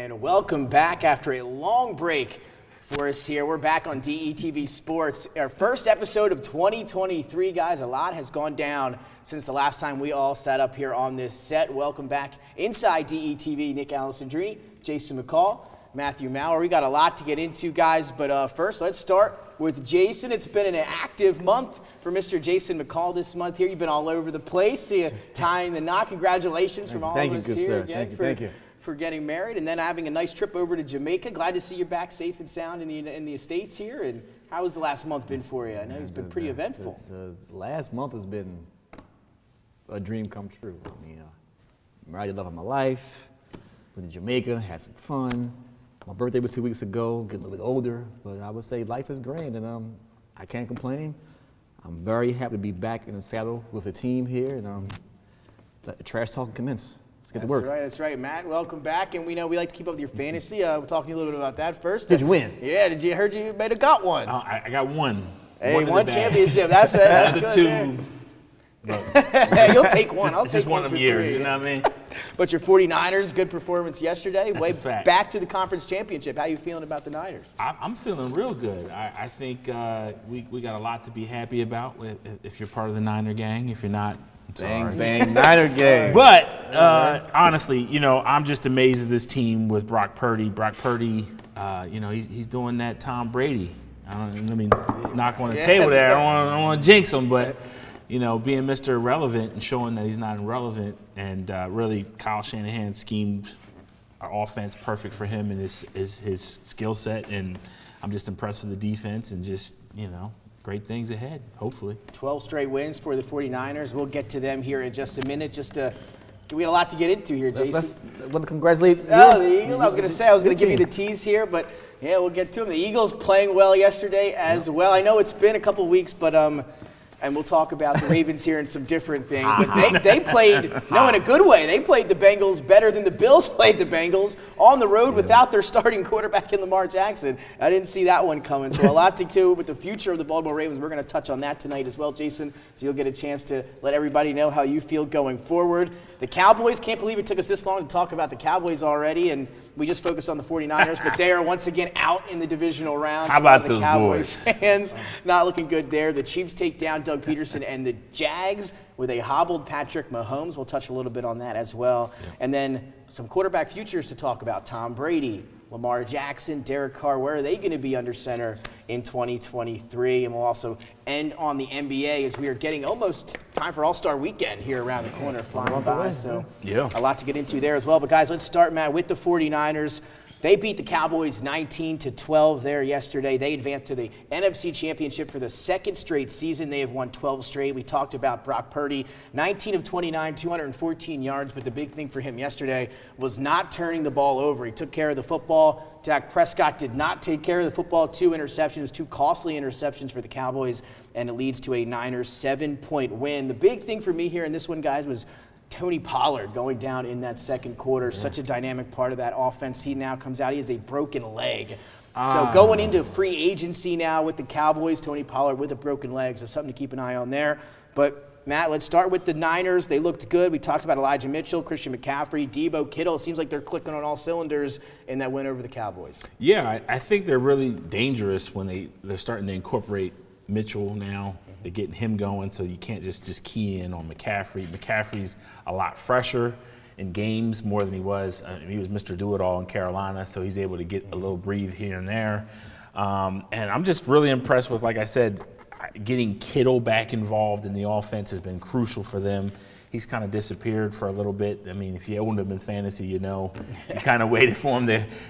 and welcome back after a long break for us here. We're back on DETV Sports, our first episode of 2023, guys. A lot has gone down since the last time we all sat up here on this set. Welcome back inside DETV, Nick Alessandrini, Jason McCall, Matthew Maurer. We got a lot to get into, guys, but first let's start with Jason. It's been an active month for Mr. Jason McCall this month here. You've been all over the place, see you tying the knot. Congratulations from all of us here again for getting married, and then having a nice trip over to Jamaica. Glad to see you back safe and sound in the Estates here. And how has the last month been for you? I know it's been pretty eventful. The last month has been a dream come true. I mean, married the love of my life, went to Jamaica, had some fun. My birthday was 2 weeks ago, getting a little bit older, but I would say life is grand, and I can't complain. I'm very happy to be back in the saddle with the team here, and let the trash talk commence. Let's get to work. That's right, Matt. Welcome back, and we know we like to keep up with your fantasy. We'll talk to you a little bit about that first. Did you win? Yeah, I heard you may have got one. I got one. Hey, one championship. That's a two. Hey, you'll take one. I'll take just one of them years, you know what I mean? But your 49ers, good performance yesterday. That's a fact. Back to the conference championship. How you feeling about the Niners? I'm feeling real good. I think we got a lot to be happy about if you're part of the Niner gang. If you're not, bang, bang, Niner gang. But honestly, you know, I'm just amazed at this team with Brock Purdy. Brock Purdy, you know, he's doing that Tom Brady. Let me knock on the table there. I don't want to jinx him, but you know, being Mr. Irrelevant and showing that he's not irrelevant, and really Kyle Shanahan schemed our offense perfect for him and his skill set, and I'm just impressed with the defense and just, you know, great things ahead, hopefully. 12 straight wins for the 49ers. We'll get to them here in just a minute. We got a lot to get into here, Jason. Let's congratulate the Eagles. I was going to give you the tease here, but yeah, we'll get to them. The Eagles playing well yesterday as well. I know it's been a couple weeks, but and we'll talk about the Ravens here and some different things. But they played, no, in a good way. They played the Bengals better than the Bills played the Bengals on the road without their starting quarterback in Lamar Jackson. I didn't see that one coming. So a lot to do with the future of the Baltimore Ravens. We're going to touch on that tonight as well, Jason. So you'll get a chance to let everybody know how you feel going forward. The Cowboys, can't believe it took us this long to talk about the Cowboys already. And we just focused on the 49ers, but they are once again out in the divisional round. How about the those Cowboys boys? Fans not looking good there. The Chiefs take down Doug Peterson and the Jags with a hobbled Patrick Mahomes. We'll touch a little bit on that as well. Yeah. And then some quarterback futures to talk about. Tom Brady, Lamar Jackson, Derek Carr, where are they going to be under center in 2023? And we'll also end on the NBA as we are getting almost time for All-Star Weekend here around the corner flying by. So a lot to get into there as well. But guys, let's start, Matt, with the 49ers. They beat the Cowboys 19-12 there yesterday. They advanced to the NFC Championship for the second straight season. They have won 12 straight. We talked about Brock Purdy, 19 of 29, 214 yards. But the big thing for him yesterday was not turning the ball over. He took care of the football. Dak Prescott did not take care of the football. 2 interceptions, 2 costly interceptions for the Cowboys, and it leads to a Niners 7-point win. The big thing for me here in this one, guys, was Tony Pollard going down in that second quarter, such a dynamic part of that offense. He now comes out, he has a broken leg. So going into free agency now with the Cowboys, Tony Pollard with a broken leg, so something to keep an eye on there. But Matt, let's start with the Niners. They looked good. We talked about Elijah Mitchell, Christian McCaffrey, Debo, Kittle. It seems like they're clicking on all cylinders in that win over the Cowboys. Yeah, I think they're really dangerous when they're starting to incorporate Mitchell now. They're getting him going, so you can't just key in on McCaffrey. McCaffrey's a lot fresher in games more than he was. He was Mr. Do-It-All in Carolina, so he's able to get a little breathe here and there. And I'm just really impressed with, like I said, getting Kittle back involved in the offense has been crucial for them. He's kind of disappeared for a little bit. I mean, if you owned him in fantasy, you know, you kind of waited for him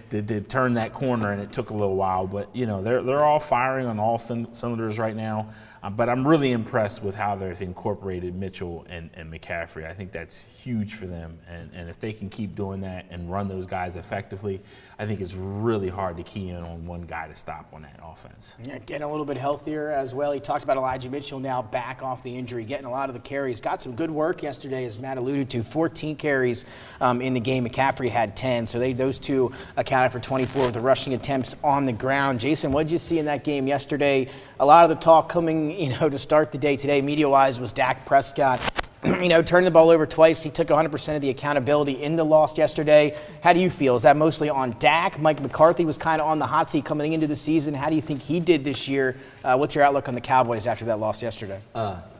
to turn that corner, and it took a little while. But, you know, they're all firing on all cylinders right now. But I'm really impressed with how they've incorporated Mitchell and McCaffrey. I think that's huge for them. And if they can keep doing that and run those guys effectively, I think it's really hard to key in on one guy to stop on that offense. Yeah, getting a little bit healthier as well. He talked about Elijah Mitchell now back off the injury, getting a lot of the carries. Got some good work yesterday, as Matt alluded to. 14 carries in the game. McCaffrey had 10. So those two accounted for 24 of the rushing attempts on the ground. Jason, what did you see in that game yesterday? A lot of the talk coming, to start the day today, media-wise, was Dak Prescott turned the ball over twice. He took 100% of the accountability in the loss yesterday. How do you feel? Is that mostly on Dak? Mike McCarthy was kind of on the hot seat coming into the season. How do you think he did this year? What's your outlook on the Cowboys after that loss yesterday?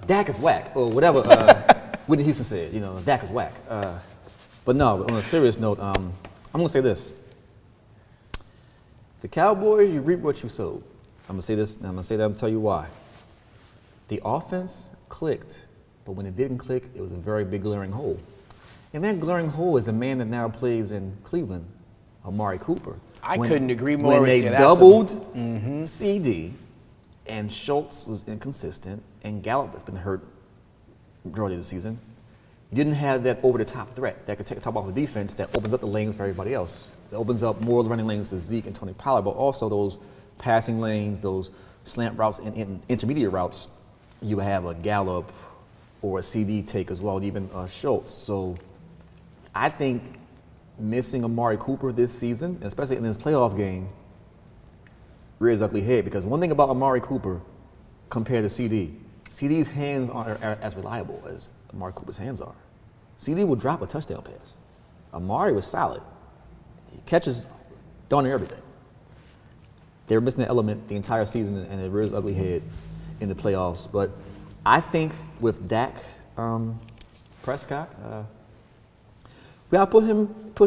Dak is whack, or whatever Whitney Houston said. Dak is whack. But no, on a serious note, I'm going to say this. The Cowboys, you reap what you sowed. I'm going to say this, and I'm going to say that, I'm going to tell you why. The offense clicked, but when it didn't click, it was a very big glaring hole. And that glaring hole is a man that now plays in Cleveland, Amari Cooper. I couldn't agree more with you. When they doubled CD, and Schultz was inconsistent, and Gallup has been hurt majority of the season, you didn't have that over-the-top threat that could take the top off the defense that opens up the lanes for everybody else. It opens up more of the running lanes for Zeke and Tony Pollard, but also those passing lanes, those slant routes and intermediate routes, you have a Gallup or a CD take as well, and even Schultz. So I think missing Amari Cooper this season, especially in this playoff game, rears ugly head, because one thing about Amari Cooper compared to CD, CD's hands aren't as reliable as Amari Cooper's hands are. CD will drop a touchdown pass. Amari was solid. He catches darn near everything. They were missing that element the entire season, and it rears ugly head in the playoffs. But I think with Dak Prescott, we gotta put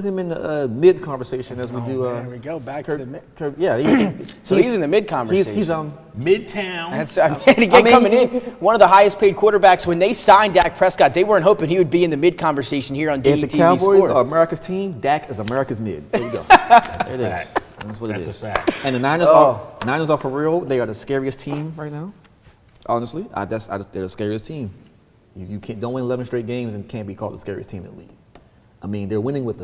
him in the mid conversation as we do. There we go, back to the mid. Yeah, So he's in the mid conversation. He's Midtown. That's, coming in, one of the highest paid quarterbacks. When they signed Dak Prescott, they weren't hoping he would be in the mid conversation here on DETV if the Cowboys Sports. are America's team, Dak is America's mid. There you go. That's a fact. That's what it is. That's a fact. And the Niners are for real. They are the scariest team right now. Honestly, they're the scariest team. You don't win 11 straight games and can't be called the scariest team in the league. I mean, they're winning with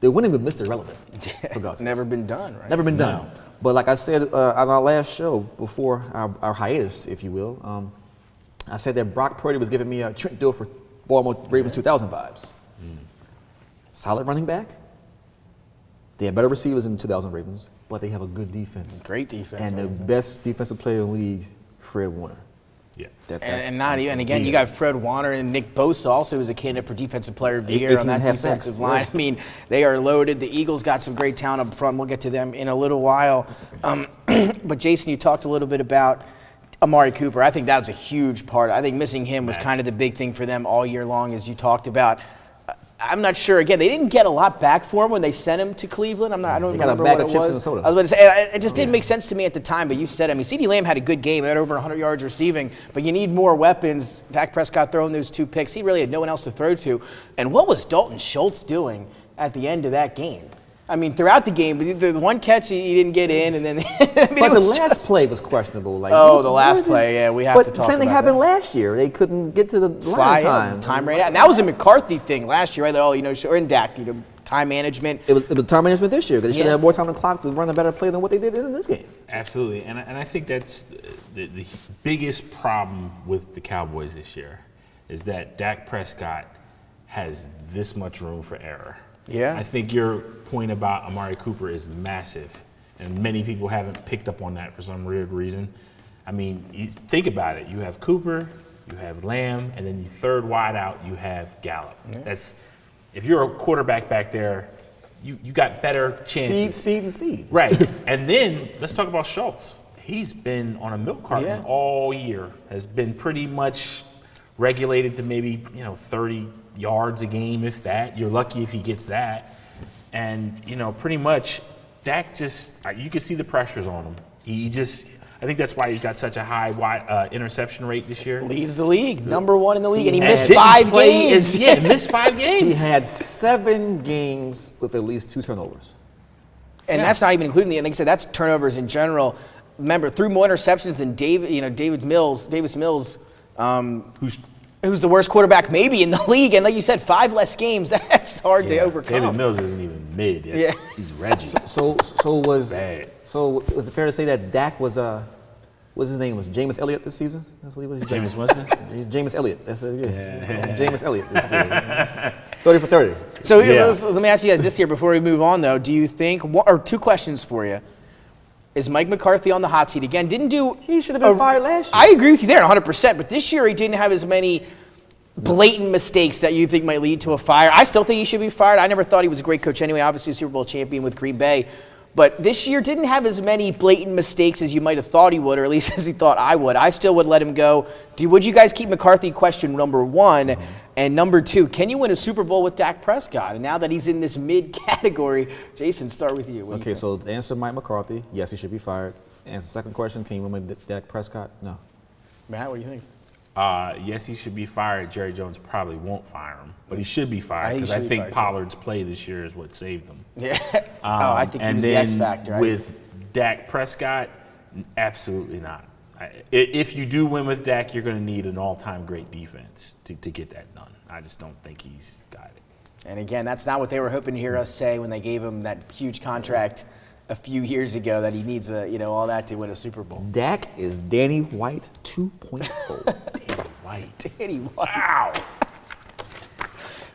Mr. Irrelevant. For God's sake. Never been done, right? Never been done. But like I said on our last show, before our hiatus, if you will, I said that Brock Purdy was giving me a Trent Dilfer Baltimore Ravens 2000 vibes. Solid running back. They have better receivers than the 2000 Ravens, but they have a good defense. Great defense. And the best defensive player in the league, Fred Warner. Yeah. And again, you got Fred Warner and Nick Bosa also as a candidate for Defensive Player of the Year on that defensive line. Yeah. I mean, they are loaded. The Eagles got some great talent up front. We'll get to them in a little while. But Jason, you talked a little bit about Amari Cooper. I think that was a huge part. I think missing him was kind of the big thing for them all year long, as you talked about. I'm not sure. Again, they didn't get a lot back for him when they sent him to Cleveland. I don't remember what it was. I was about to say, it just didn't make sense to me at the time. But you said, CeeDee Lamb had a good game, had over 100 yards receiving. But you need more weapons. Dak Prescott throwing those 2 picks. He really had no one else to throw to. And what was Dalton Schultz doing at the end of that game? I mean, throughout the game, but the one catch he didn't get in, and then but the last play was questionable. Like, the last play, yeah, we have to talk about that. But same thing happened last year. They couldn't get to the line time ran out, and that was a McCarthy thing last year, right? Or in Dak, time management. It was time management this year because they should have more time on the clock to run a better play than what they did in this game. Absolutely, and I think that's the biggest problem with the Cowboys this year is that Dak Prescott has this much room for error. Yeah. I think your point about Amari Cooper is massive, and many people haven't picked up on that for some weird reason. I mean, you think about it. You have Cooper, you have Lamb, and then you third wide out, you have Gallup. Yeah. If you're a quarterback back there, you got better chances. Speed. Right. And then let's talk about Schultz. He's been on a milk carton all year, has been pretty much regulated to maybe 30 yards a game, if that. You're lucky if he gets that. And, pretty much Dak you can see the pressures on him. I think that's why he's got such a high interception rate this year. Leads the league, number 1 in the league, and he missed 5 games. Missed 5 games. He had 7 games with at least 2 turnovers. And that's not even including like I said, that's turnovers in general. Remember, threw more interceptions than Davis Mills, who's the worst quarterback maybe in the league, and like you said, 5 less games. That's hard to overcome. David Mills isn't even mid yet. Yeah, he's Reggie. So was it fair to say that Dak was what's his name? Was Jameis Elliott this season? That's what he was. Jameis Winston. Jameis Elliott. That's it. Yeah. Jameis Elliott this season. 30 for 30. So let me ask you guys this here before we move on, though. Do you think, or 2 questions for you? Is Mike McCarthy on the hot seat again? He should have been fired last year. I agree with you there 100%, but this year he didn't have as many blatant mistakes that you think might lead to a fire? I still think he should be fired. I never thought he was a great coach anyway. Obviously, a Super Bowl champion with Green Bay. But this year didn't have as many blatant mistakes as you might have thought he would, or at least as he thought I would. I still would let him go. Would you guys keep McCarthy? Question number one. And number two, can you win a Super Bowl with Dak Prescott? And now that he's in this mid-category, Jason, start with you. Okay, so to answer Mike McCarthy, yes, he should be fired. Answer the second question, can you win with Dak Prescott? No. Matt, what do you think? Yes, he should be fired. Jerry Jones probably won't fire him, but he should be fired because I be think fired, Pollard's play this year is what saved them. Yeah. I think he was the X factor. With Dak Prescott, absolutely not. If you do win with Dak, you're going to need an all-time great defense to get that done. I just don't think he's got it. And again, that's not what they were hoping to hear us say when they gave him that huge contract a few years ago, that he needs all that to win a Super Bowl. Dak is Danny White 2.0. Danny White. Danny White. Wow.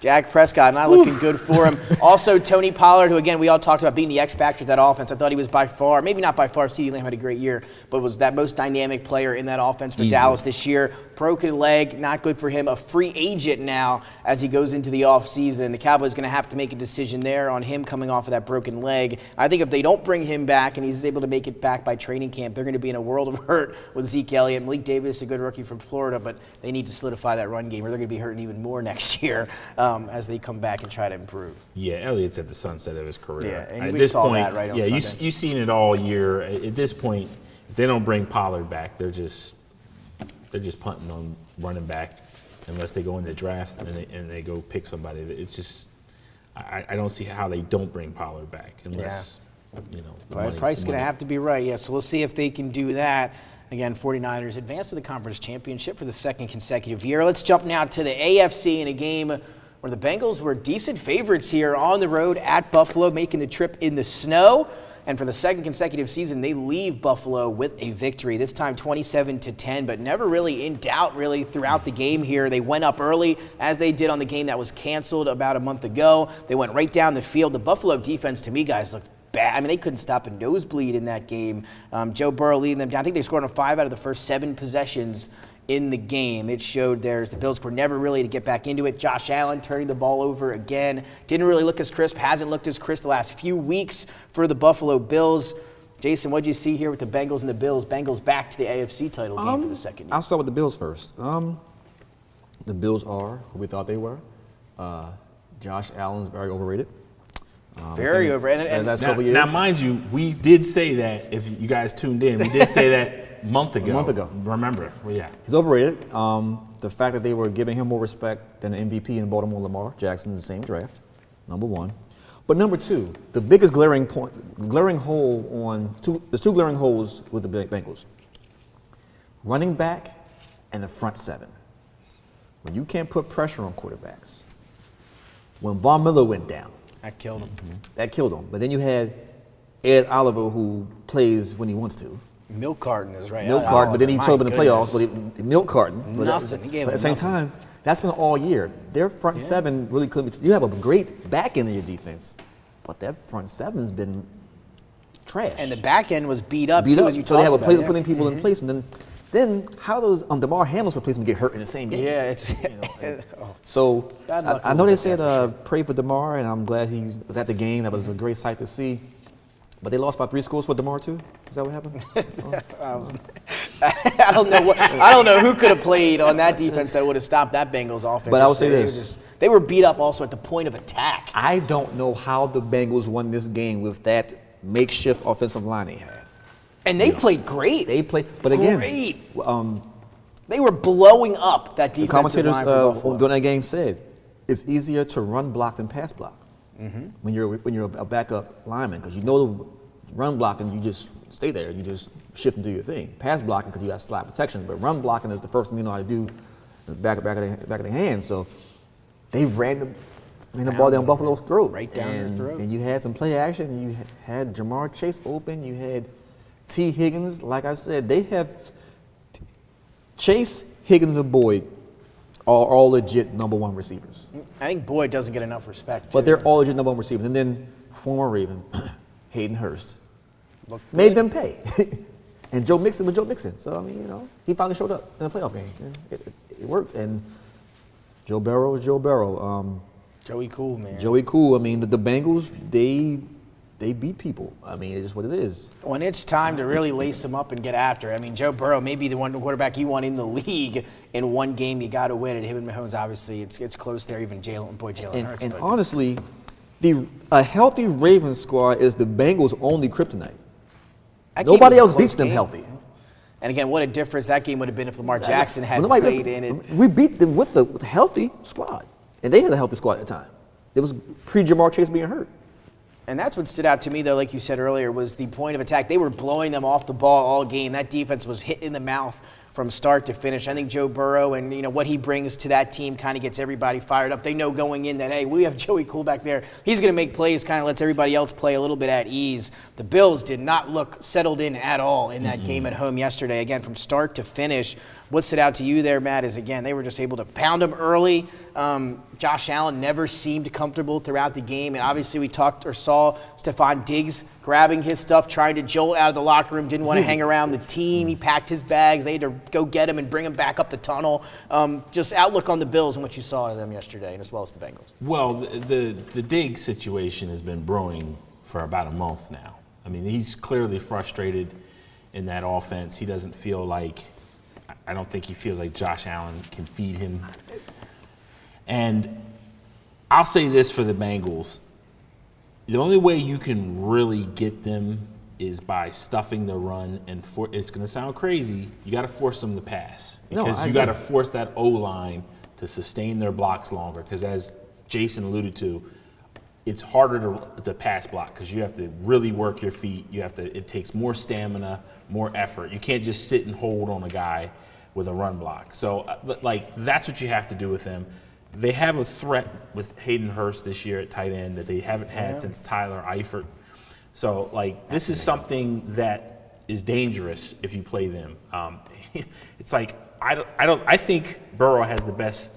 Dak Prescott not looking good for him. Also, Tony Pollard, who, again, we all talked about being the X factor of that offense. I thought he was by far, maybe not by far, CeeDee Lamb had a great year, but was that most dynamic player in that offense for Dallas this year. Broken leg, not good for him. A free agent now as he goes into the offseason. The Cowboys going to have to make a decision there on him coming off of that broken leg. I think if they don't bring him back and he's able to make it back by training camp, they're going to be in a world of hurt with Zeke Elliott. Malik Davis, a good rookie from Florida, but they need to solidify that run game or they're going to be hurting even more next year as they come back and try to improve. Yeah, Elliott's at the sunset of his career. Yeah, and we saw that right on Sunday. You've seen it all year. At this point, if they don't bring Pollard back, they're just punting on running back unless they go in the draft and they go pick somebody. It's just I don't see how they don't bring Pollard back unless the price is going to have to be right. Yeah, so we'll see if they can do that. Again, 49ers advance to the conference championship for the second consecutive year. Let's jump now to the AFC in a game where the Bengals were decent favorites here on the road at Buffalo, making the trip in the snow. And for the second consecutive season, they leave Buffalo with a victory, this time 27-10, but never really in doubt really throughout the game here. They went up early, as they did on the game that was canceled about a month ago. They went right down the field. The Buffalo defense, to me, guys, looked bad. I mean, they couldn't stop a nosebleed in that game. Joe Burrow leading them down. I think they scored on 5 out of the first 7 possessions in the game. It showed the Bills were never really to get back into it. Josh Allen turning the ball over again. Didn't really look as crisp. Hasn't looked as crisp the last few weeks for the Buffalo Bills. Jason, what did you see here with the Bengals and the Bills? Bengals back to the AFC title game for the second year. I'll start with the Bills first. The Bills are who we thought they were. Josh Allen's very overrated. Very overrated. And last couple years. Now, mind you, we did say that, if you guys tuned in, we did say that a month ago. Remember? Well, yeah. He's overrated. The fact that they were giving him more respect than the MVP in Baltimore, Lamar Jackson, in the same draft, number one. But number two, the biggest glaring hole there's 2 glaring holes with the Bengals. Running back and the front 7. When you can't put pressure on quarterbacks. When Von Miller went down. That killed him. That killed him. But then you had Ed Oliver, who plays when he wants to. Milk carton is right. Milk carton, but then he showed up in the playoffs. But milk carton. Nothing. But at the same time, that's been all year. Their front 7 really couldn't be. You have a great back end of your defense, but that front 7's been trash. And the back end was beat up too, as you so they have talked about. putting people in place, and then how does DeMar Hamlin's replacement get hurt in the same game? Yeah, it's so bad luck I know they said for sure. pray for DeMar, and I'm glad he was at the game. That was a great sight to see. But they lost by 3 scores for DeMar too. Is that what happened? I don't know who could have played on that defense that would have stopped that Bengals offense. But I would say this: they were beat up also at the point of attack. I don't know how the Bengals won this game with that makeshift offensive line they had. And they played great. They played, but again, great. They were blowing up that defensive the commentators line for Buffalo. during that game said it's easier to run block than pass block when you're a backup lineman, because you know the run blocking, you just stay there, you just shift and do your thing. Pass blocking, because you got slap protection, but run blocking is the first thing you know how to do, the back of the hand. So they ran the ball down Buffalo's throat, right down their throat. And you had some play action. You had Jamar Chase open. You had T. Higgins. Like I said, they have Chase, Higgins, and Boyd are all legit number 1 receivers. I think Boyd doesn't get enough respect. But they're all legit number 1 receivers. And then former Raven, Hayden Hurst, made them pay. And Joe Mixon was Joe Mixon. So, I mean, he finally showed up in the playoff game. It worked. And Joe Burrow is Joe Burrow. Joey Cool, man. Joey Cool. I mean, the Bengals, they beat people. I mean, it's just what it is. When it's time to really lace them up and get after it. I mean, Joe Burrow may be the one quarterback you want in the league. In one game, you got to win it. Him and Mahomes, obviously, it's close there. Even Jalen Hurts. And honestly, a healthy Ravens squad is the Bengals' only kryptonite. Nobody else beats them healthy. And again, what a difference that game would have been if Lamar Jackson had played in it. We beat them with a healthy squad, and they had a healthy squad at the time. It was pre-Jamar Chase being hurt. And that's what stood out to me, though, like you said earlier, was the point of attack. They were blowing them off the ball all game. That defense was hit in the mouth from start to finish. I think Joe Burrow and what he brings to that team kind of gets everybody fired up. They know going in that, hey, we have Joey Cool back there. He's going to make plays, kind of lets everybody else play a little bit at ease. The Bills did not look settled in at all in that game at home yesterday. Again, from start to finish. What stood out to you there, Matt, is, again, they were just able to pound them early. Josh Allen never seemed comfortable throughout the game. And obviously we saw Stephon Diggs grabbing his stuff, trying to jolt out of the locker room, didn't want to hang around the team. He packed his bags. They had to go get him and bring him back up the tunnel. Just outlook on the Bills and what you saw of them yesterday, and as well as the Bengals. Well, the Diggs situation has been brewing for about a month now. I mean, he's clearly frustrated in that offense. He doesn't feel like – I don't think he feels like Josh Allen can feed him. And I'll say this for the Bengals. The only way you can really get them is by stuffing the run. And it's going to sound crazy. You got to force them to pass. Because you got to force that O-line to sustain their blocks longer. Because as Jason alluded to, it's harder to pass block because you have to really work your feet. It takes more stamina, more effort. You can't just sit and hold on a guy with a run block. So, that's what you have to do with them. They have a threat with Hayden Hurst this year at tight end that they haven't had since Tyler Eifert. So, this is something that is dangerous if you play them. It's like I think Burrow has the best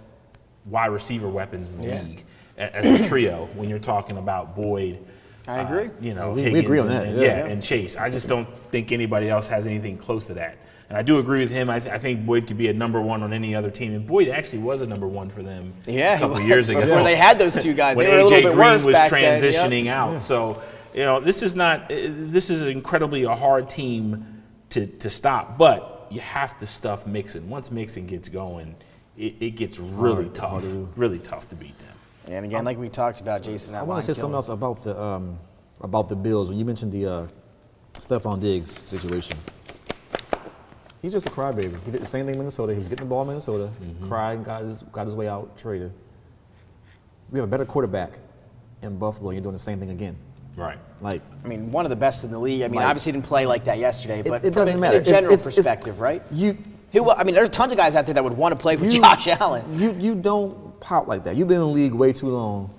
wide receiver weapons in the league as a trio when you're talking about Boyd. I agree. We agree on that. And Chase. I just don't think anybody else has anything close to that. And I do agree with him. I think Boyd could be a number one on any other team. And Boyd actually was a number one for them a couple years ago. Before they had those two guys. When They were a little A.J. bit Green worse was back transitioning then. out. So, this is incredibly a hard team to stop. But you have to stuff Mixon. Once Mixon gets going, it gets really tough to beat them. And again, like we talked about, Jason, I want to say something else about the Bills. When you mentioned the Stephon Diggs situation. He's just a crybaby. He did the same thing in Minnesota. He was getting the ball in Minnesota, cried, and got his way out, traded. We have a better quarterback in Buffalo, and you're doing the same thing again. Right. One of the best in the league. Obviously didn't play like that yesterday, but it doesn't matter. In a general perspective, right? There's tons of guys out there that would want to play with Josh Allen. You don't pop like that. You've been in the league way too long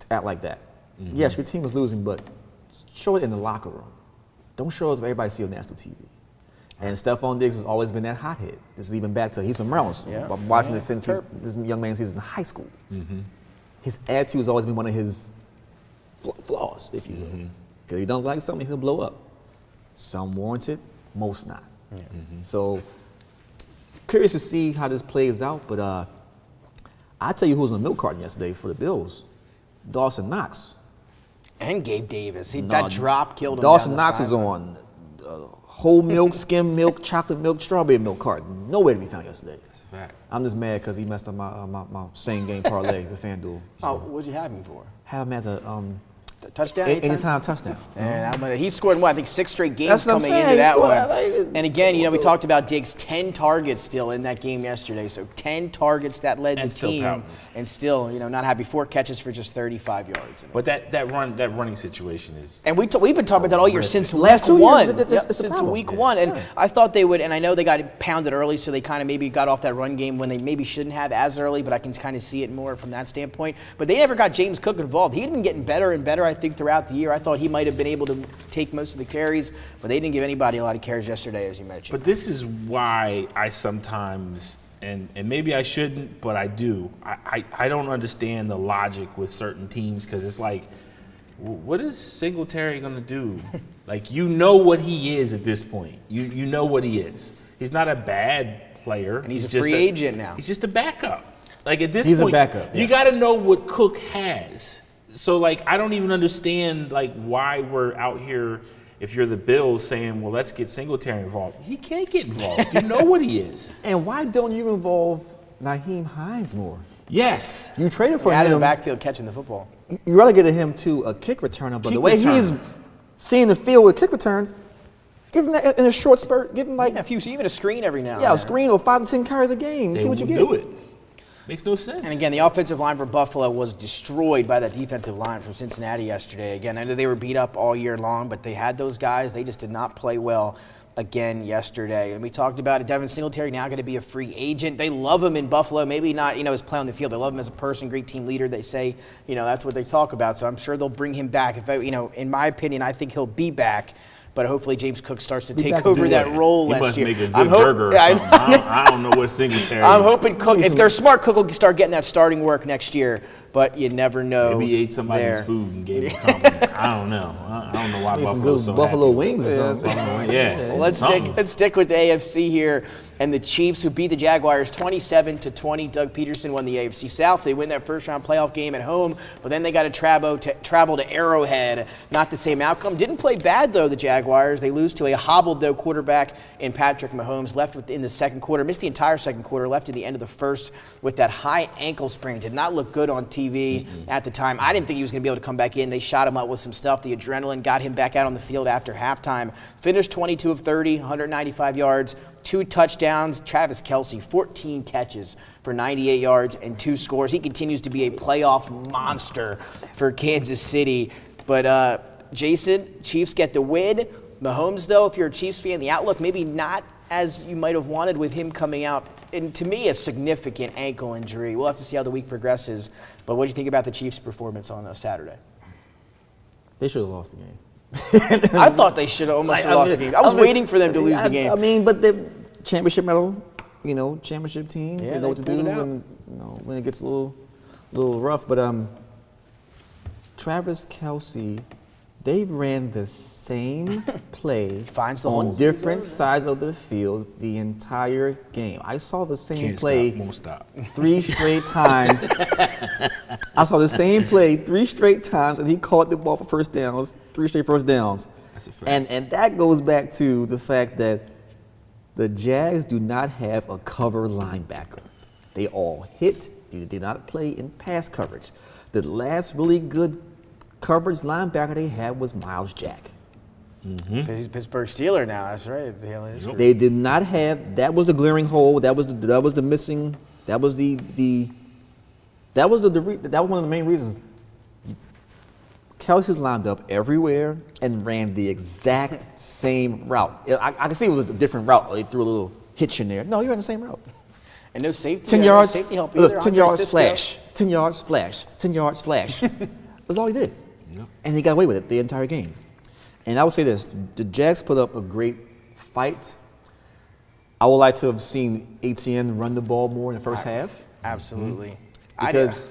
to act like that. Yes, your team is losing, but show it in the locker room. Don't show it to everybody see on national TV. And Stephon Diggs has always been that hothead. This is even back to, he's from Maryland. I'm watching this since this young man since in high school. His attitude has always been one of his flaws, if you will. Because if you don't like something, he'll blow up. Some warrant it, most not. So, curious to see how this plays out, but I'll tell you who was on the milk carton yesterday for the Bills. Dawson Knox. And Gabe Davis. That drop killed him. Dawson Knox was on whole milk, skim milk, chocolate milk, strawberry milk carton. Nowhere to be found yesterday. That's a fact. I'm just mad because he messed up my same game parlay with FanDuel. So. What'd you have him for? Have him as a touchdown? Anytime touchdown. And he scored, I think 6 straight games That's coming into that one. And again, we talked about Diggs, 10 targets still in that game yesterday. So 10 targets that led the team. And still, not happy. 4 catches for just 35 yards. But that running situation is. And we've been talking about that all year since week one. Since week one. And I thought they would, and I know they got pounded early, so they kind of maybe got off that run game when they maybe shouldn't have as early, but I can kind of see it more from that standpoint. But they never got James Cook involved. He had been getting better and better, I think, throughout the year. I thought he might have been able to take most of the carries, but they didn't give anybody a lot of carries yesterday, as you mentioned. But this is why I sometimes, and maybe I shouldn't, but I do. I don't understand the logic with certain teams because it's like, what is Singletary going to do? What he is at this point. You know what he is. He's not a bad player. And he's a just free agent now. He's just a backup. Like at this He's a point, backup, you yeah. got to know what Cook has. So like, I don't even understand like why we're out here. If you're the Bills saying, well, let's get Singletary involved. He can't get involved. You know what he is. And why don't you involve Naheem Hines more? Yes. You traded for Out of the him. backfield catching the football. You relegated him to a kick returner, but Kick the way returner. he's seeing the field with kick returns, give him that in a short spurt. Give him like Even a screen every now and a then. screen or 5 to 10 carries a game. They See what you will get. do it. Makes no sense. And again, the offensive line for Buffalo was destroyed by that defensive line from Cincinnati yesterday. Again, I know they were beat up all year long, but they had those guys. They just did not play well again yesterday. And we talked about it. Devin Singletary now going to be a free agent. They love him in Buffalo. Maybe not, his play on the field. They love him as a person, great team leader. They say, that's what they talk about. So I'm sure they'll bring him back. In my opinion, I think he'll be back. But hopefully James Cook starts to take over that role he next must year. make a good burger or something. I don't know what Singletary. I'm hoping Cook, if they're smart, Cook will start getting that starting work next year. But you never know. Maybe he ate somebody's there. food and gave him a compliment. I don't know. I don't know why Maybe some Buffalo's good so buffalo happy. wings or something. Yeah. Well, let's stick with the AFC here. And the Chiefs, who beat the Jaguars 27-20. Doug Peterson won the AFC South. They win that first-round playoff game at home, but then they got to travel to Arrowhead. Not the same outcome. Didn't play bad, though, the Jaguars. They lose to a hobbled, though, quarterback in Patrick Mahomes. Left within the second quarter. Missed the entire second quarter. Left at the end of the first with that high ankle sprain. Did not look good on TV at the time. I didn't think he was going to be able to come back in. They shot him up with some stuff. The adrenaline got him back out on the field after halftime. Finished 22 of 30, 195 yards. 2 touchdowns. Travis Kelce, 14 catches for 98 yards and 2 scores. He continues to be a playoff monster for Kansas City. But Jason, Chiefs get the win. Mahomes, though, if you're a Chiefs fan, the outlook maybe not as you might have wanted with him coming out. And to me, a significant ankle injury. We'll have to see how the week progresses. But what do you think about the Chiefs' performance on Saturday? They should have lost the game. I thought they should have almost lost the game. I was waiting for them to lose the game. I mean, but the championship medal, championship team. Yeah, they know what to they pulled do it out. when it gets a little rough. But Travis Kelce, they ran the same play Finds the on holes. different sides of the field the entire game. I saw the same Can't play stop, won't stop. 3 straight times. I saw the same play 3 straight times, and he caught the ball for first downs, 3 straight first downs. That's a fact. And that goes back to the fact that the Jags do not have a cover linebacker. They all hit. They did not play in pass coverage. The last really good coverage linebacker they had was Miles Jack. He's a Pittsburgh Steeler now. That's right. They did not have. That was the glaring hole. That was the missing. That was that was one of the main reasons. Kelce's lined up everywhere and ran the exact same route. I can see it was a different route. They threw a little hitch in there. No, you're on the same route. And no safety. 10 no yards. safety help either. Look, 10 Andre yards Cisco. flash. 10 yards flash. 10 yards flash. That's all he did. Yep. And he got away with it the entire game. And I would say this: the Jags put up a great fight. I would like to have seen Etienne run the ball more in the first half. Absolutely. Because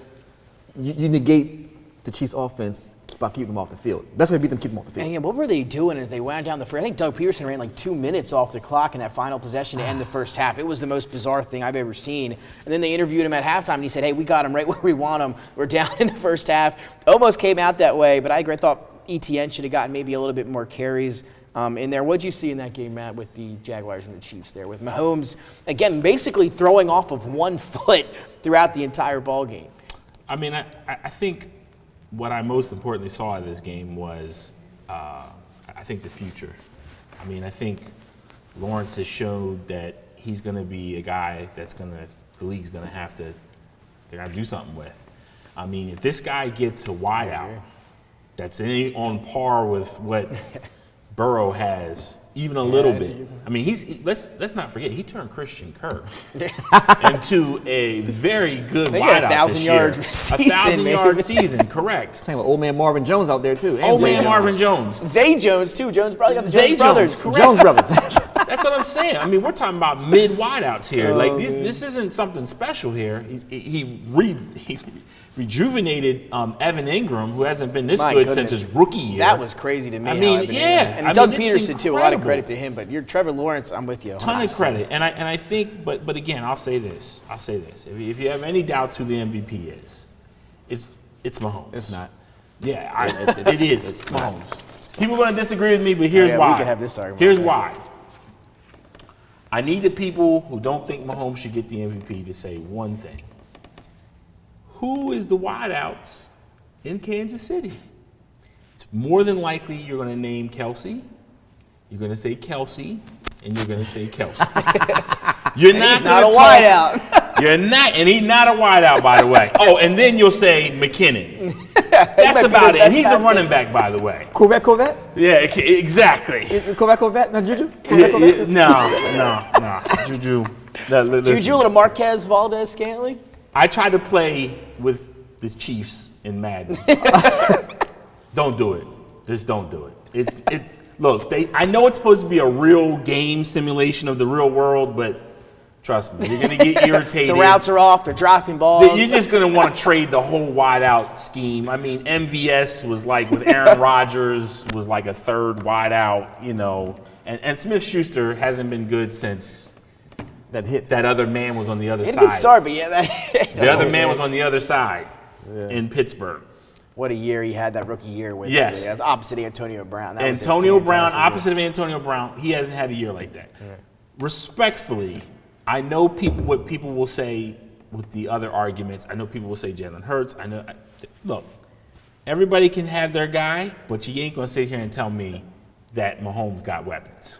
you negate the Chiefs' offense by keeping them off the field. Best way to beat them, keep them off the field. And what were they doing as they wound down the first? I think Doug Peterson ran like 2 minutes off the clock in that final possession to end the first half. It was the most bizarre thing I've ever seen. And then they interviewed him at halftime, and he said, hey, we got him right where we want him. We're down in the first half. Almost came out that way, but I agree. I thought Etienne should have gotten maybe a little bit more carries in there. What did you see in that game, Matt, with the Jaguars and the Chiefs there? With Mahomes, again, basically throwing off of 1 foot throughout the entire ball game. I mean, I think what I most importantly saw out of this game was, I think, the future. I mean, I think Lawrence has showed that he's going to be a guy the league's going to have to, they're going to do something with. I mean, if this guy gets a wideout that's on par with what Burrow has, even a little bit. I mean, let's not forget, he turned Christian Kirk into a very good wideout this year. 1,000-yard season. 1,000-yard season, correct. Playing with old man Marvin Jones out there too. Old man Marvin Jones. Zay Jones, too. Jones probably got the Zay Jones brothers. Jones, Jones brothers. That's what I'm saying. I mean, we're talking about mid wideouts here. This isn't something special here. He rejuvenated Evan Ingram, who hasn't been this My good goodness. since his rookie year. That was crazy to me. I mean, Evan yeah. Ingram. And I Doug mean, it's Peterson, too. A lot of incredible. credit to him. But you're Trevor Lawrence, I'm with you. Ton of 100%. credit. And I think, but again, I'll say this. If you have any doubts who the MVP is, it's Mahomes. It's not. Yeah, it is. It's Mahomes. People are going to disagree with me, but here's why. We can have this argument. Here's why. I need the people who don't think Mahomes should get the MVP to say one thing. Who is the wideouts in Kansas City? It's more than likely you're going to name Kelsey. You're going to say Kelsey, and you're going to say Kelsey. You're And not he's not a gonna wideout. You're not, and he's not a wideout, by the way. Oh, and then you'll say McKinnon. That's about it. And he's a running back, by the way. Corvette? Yeah, exactly. Corvette? Not Juju? No. Juju. Juju and a Marquez Valdez-Scantling? I tried to play with the Chiefs in Madden. Don't do it. Just don't do it. Look, I know it's supposed to be a real game simulation of the real world, but trust me, you're going to get irritated. The routes are off. They're dropping balls. You're just going to want to trade the whole wideout scheme. I mean, MVS was like with Aaron Rodgers was like a third wideout, you know, and Smith-Schuster hasn't been good since that other man was on the other He side. had a good start, but The other man was on the other side in Pittsburgh. What a year he had, that rookie year with. Yes. That's opposite Antonio Brown. That was a Antonio Brown, fantastic year. opposite of Antonio Brown, he hasn't had a year like that. Yeah. Respectfully, I know what people will say with the other arguments. I know people will say Jalen Hurts. Look, everybody can have their guy, but you ain't going to sit here and tell me that Mahomes got weapons.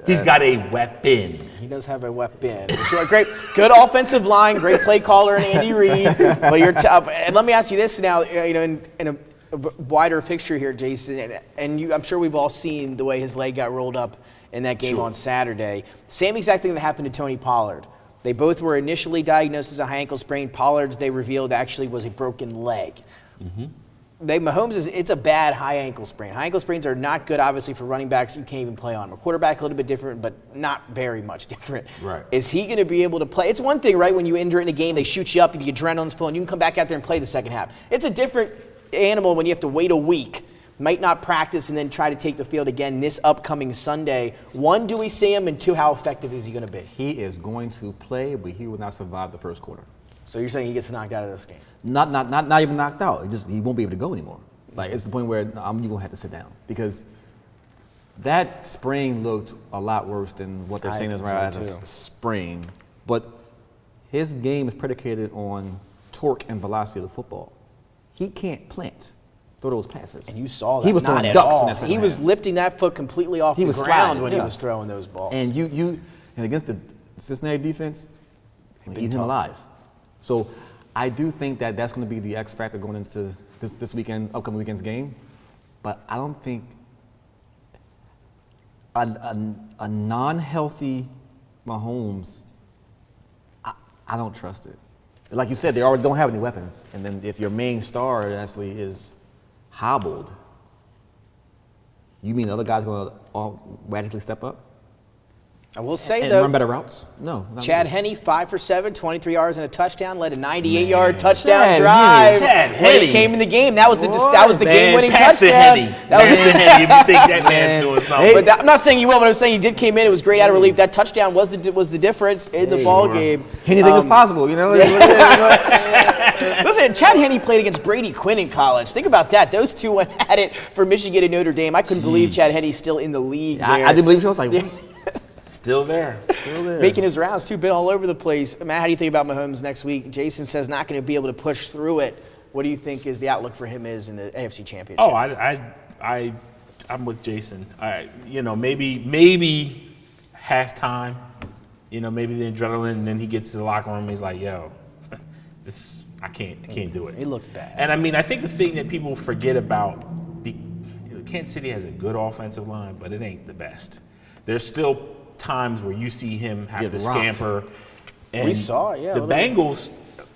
He's got a weapon. He does have a weapon. Sure, great, good offensive line, great play caller in Andy Reid. But and let me ask you this now, you know, in a wider picture here, Jason, and I'm sure we've all seen the way his leg got rolled up in that game on Saturday. Same exact thing that happened to Tony Pollard. They both were initially diagnosed as a high ankle sprain. Pollard's, they revealed, actually was a broken leg. Mm-hmm. Mahomes it's a bad high ankle sprain. High ankle sprains are not good, obviously, for running backs. You can't even play on them. A quarterback, a little bit different, but not very much different. Right. Is he going to be able to play? It's one thing, right, when you injure it in a game, they shoot you up, the adrenaline's flowing, you can come back out there and play the second half. It's a different animal when you have to wait a week, might not practice, and then try to take the field again this upcoming Sunday. One, do we see him? And two, how effective is he going to be? He is going to play, but he will not survive the first quarter. So you're saying he gets knocked out of this game? Not even knocked out. He won't be able to go anymore. Like, it's the point where you're going to have to sit down because that sprain looked a lot worse than what they're saying is right as a sprain. But his game is predicated on torque and velocity of the football. He can't throw those passes. And you saw that. He was not throwing at ducks all. in that second He was half. lifting that foot completely off the ground sliding, when he was throwing those balls. And and against the Cincinnati defense, eating him alive. So I do think that that's going to be the X factor going into this upcoming weekend's game. But I don't think a non-healthy Mahomes, I don't trust it. Like you said, they already don't have any weapons. And then if your main star actually is hobbled, you mean the other guys going to all radically step up? I will say, And though, run better routes? No. Chad really. Henne, 5 for 7, 23 yards and a touchdown, led a 98-yard touchdown Chad drive. Chad when he Henne. came in the game. That was the game-winning pass to touchdown. Henne. That was If you think that man's doing something. But I'm not saying he will, but I'm saying he came in. It was great out of relief. That touchdown was the difference in the ball game. Anything is possible, you know? Listen, Chad Henne played against Brady Quinn in college. Think about that. Those two went at it for Michigan and Notre Dame. I couldn't believe Chad Henne's still in the league there. I didn't believe so. I was like, Still there. Making his rounds, too, been all over the place. Matt, how do you think about Mahomes next week? Jason says not going to be able to push through it. What do you think is the outlook for him is in the AFC Championship? Oh, I'm with Jason. Maybe halftime. Maybe the adrenaline, and then he gets to the locker room and he's like, "Yo, I can't do it." He looked bad. And I think the thing that people forget about, Kansas City has a good offensive line, but it ain't the best. There's still times where you see him have Get to rocked. scamper. And We saw it, yeah, The a little bit. Bengals,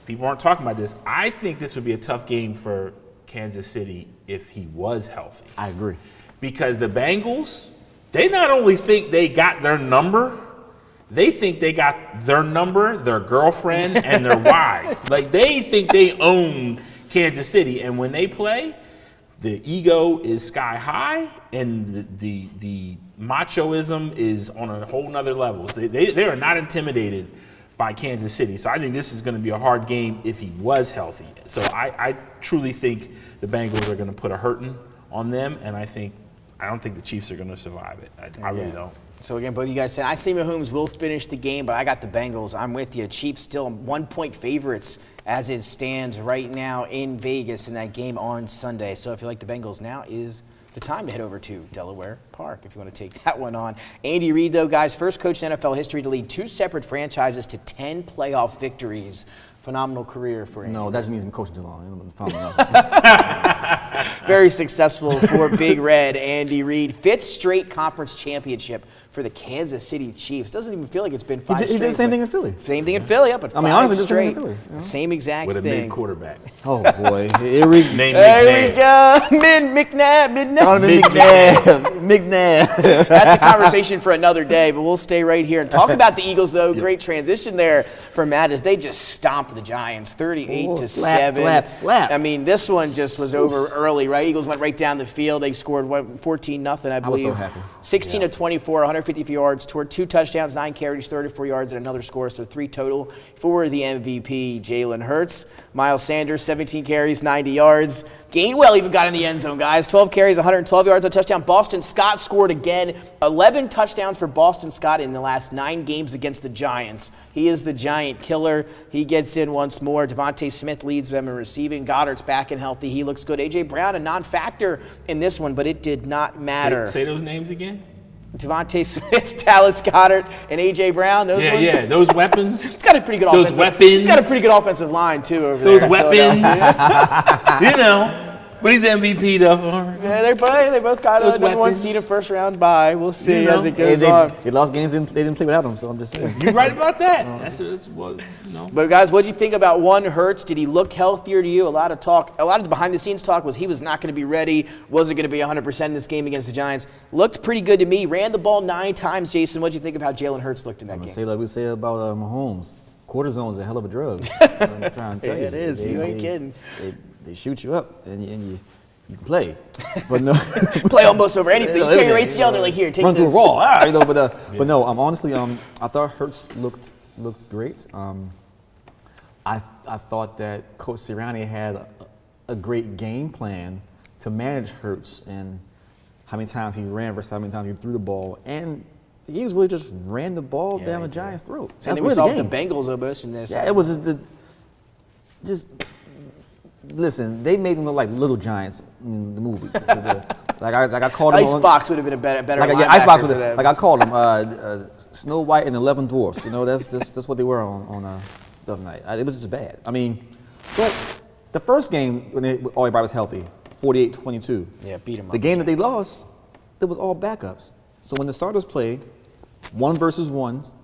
people aren't talking about this. I think this would be a tough game for Kansas City if he was healthy. I agree. Because the Bengals, they not only think they got their number, they think they got their number, their girlfriend, and their wife. Like, they think they own Kansas City. And when they play, the ego is sky high, and the machoism is on a whole nother level. So they are not intimidated by Kansas City. So I think this is going to be a hard game if he was healthy. So I truly think the Bengals are going to put a hurting on them, and I don't think the Chiefs are going to survive it. I really don't. So again, both of you guys said I see Mahomes will finish the game, but I got the Bengals. I'm with you. Chiefs still 1-point favorites as it stands right now in Vegas in that game on Sunday. So if you like the Bengals, now is the time to head over to Delaware Park if you want to take that one on. Andy Reid, though, guys, first coach in NFL history to lead 2 separate franchises to 10 playoff victories. Phenomenal career for Andy. No, that just means I'm coaching too long. Very successful for Big Red Andy Reid. 5th straight conference championship for the Kansas City Chiefs. Doesn't even feel like it's been 5 straight. He did the same thing in Philly. Same thing in Philly, yeah, but honestly, just straight. Same thing in Philly. Same exact With a thing. mid-quarterback. Oh, boy. Here we There we go. McNabb. McNabb. That's a conversation for another day, but we'll stay right here and talk about the Eagles, though. Great transition there for Matt as they just stomped the Giants 38-7. Flap. I mean, this one just was over early, right? Eagles went right down the field. They scored 14-0, I believe. I was so happy. 16 of 24, 154 yards, toward 2 touchdowns, 9 carries, 34 yards, and another score. So 3 total for the MVP, Jalen Hurts. Miles Sanders, 17 carries, 90 yards. Gainwell even got in the end zone, guys. 12 carries, 112 yards, a touchdown. Boston Scott scored again. 11 touchdowns for Boston Scott in the last 9 games against the Giants. He is the Giant killer. He gets in once more. Devontae Smith leads them in receiving. Goddard's back and healthy. He looks good. A.J. Brown, a non-factor in this one, but it did not matter. Say those names again. Devontae Smith, Dallas Goedert, and A.J. Brown. Those ones? Yeah, those weapons. It's got a pretty good offensive. Weapons. It's got a pretty good offensive line too over there. Those weapons. You know. But he's MVP though. Yeah, they both got a number 1 seed, a first round bye. We'll see as it goes on. They lost games, they didn't play without him, so I'm just saying. You're right about that. That's what, no. But guys, what did you think about Hurts? Did he look healthier to you? A lot of the behind the scenes talk was he was not going to be ready, wasn't going to be 100% in this game against the Giants. Looked pretty good to me. Ran the ball 9 times, Jason. What did you think of how Jalen Hurts looked in that game? Say like we say about Mahomes. Cortisone's a hell of a drug. I'm trying to tell you. It is. You ain't kidding. They shoot you up and you can play, but no. Play almost over anything. You tear your ACL, they're like, here, take run this. through raw. But no. Honestly, I thought Hurts looked great. I thought that Coach Sirianni had a great game plan to manage Hurts and how many times he ran versus how many times he threw the ball, and the Eagles really just ran the ball down the Giants' throat. And then we saw the Bengals almost in this. Yeah, it was just. Listen, they made them look like little giants in the movie. Like I called them. Icebox would have been a better Icebox for them. like I called them Snow White and 11 Dwarfs. You know, that's what they were on the other night. It was just bad. I mean, but the first game when everybody was healthy, 48-22. Yeah, beat them up. The game that they lost, it was all backups. So when the starters play 1 versus 1s,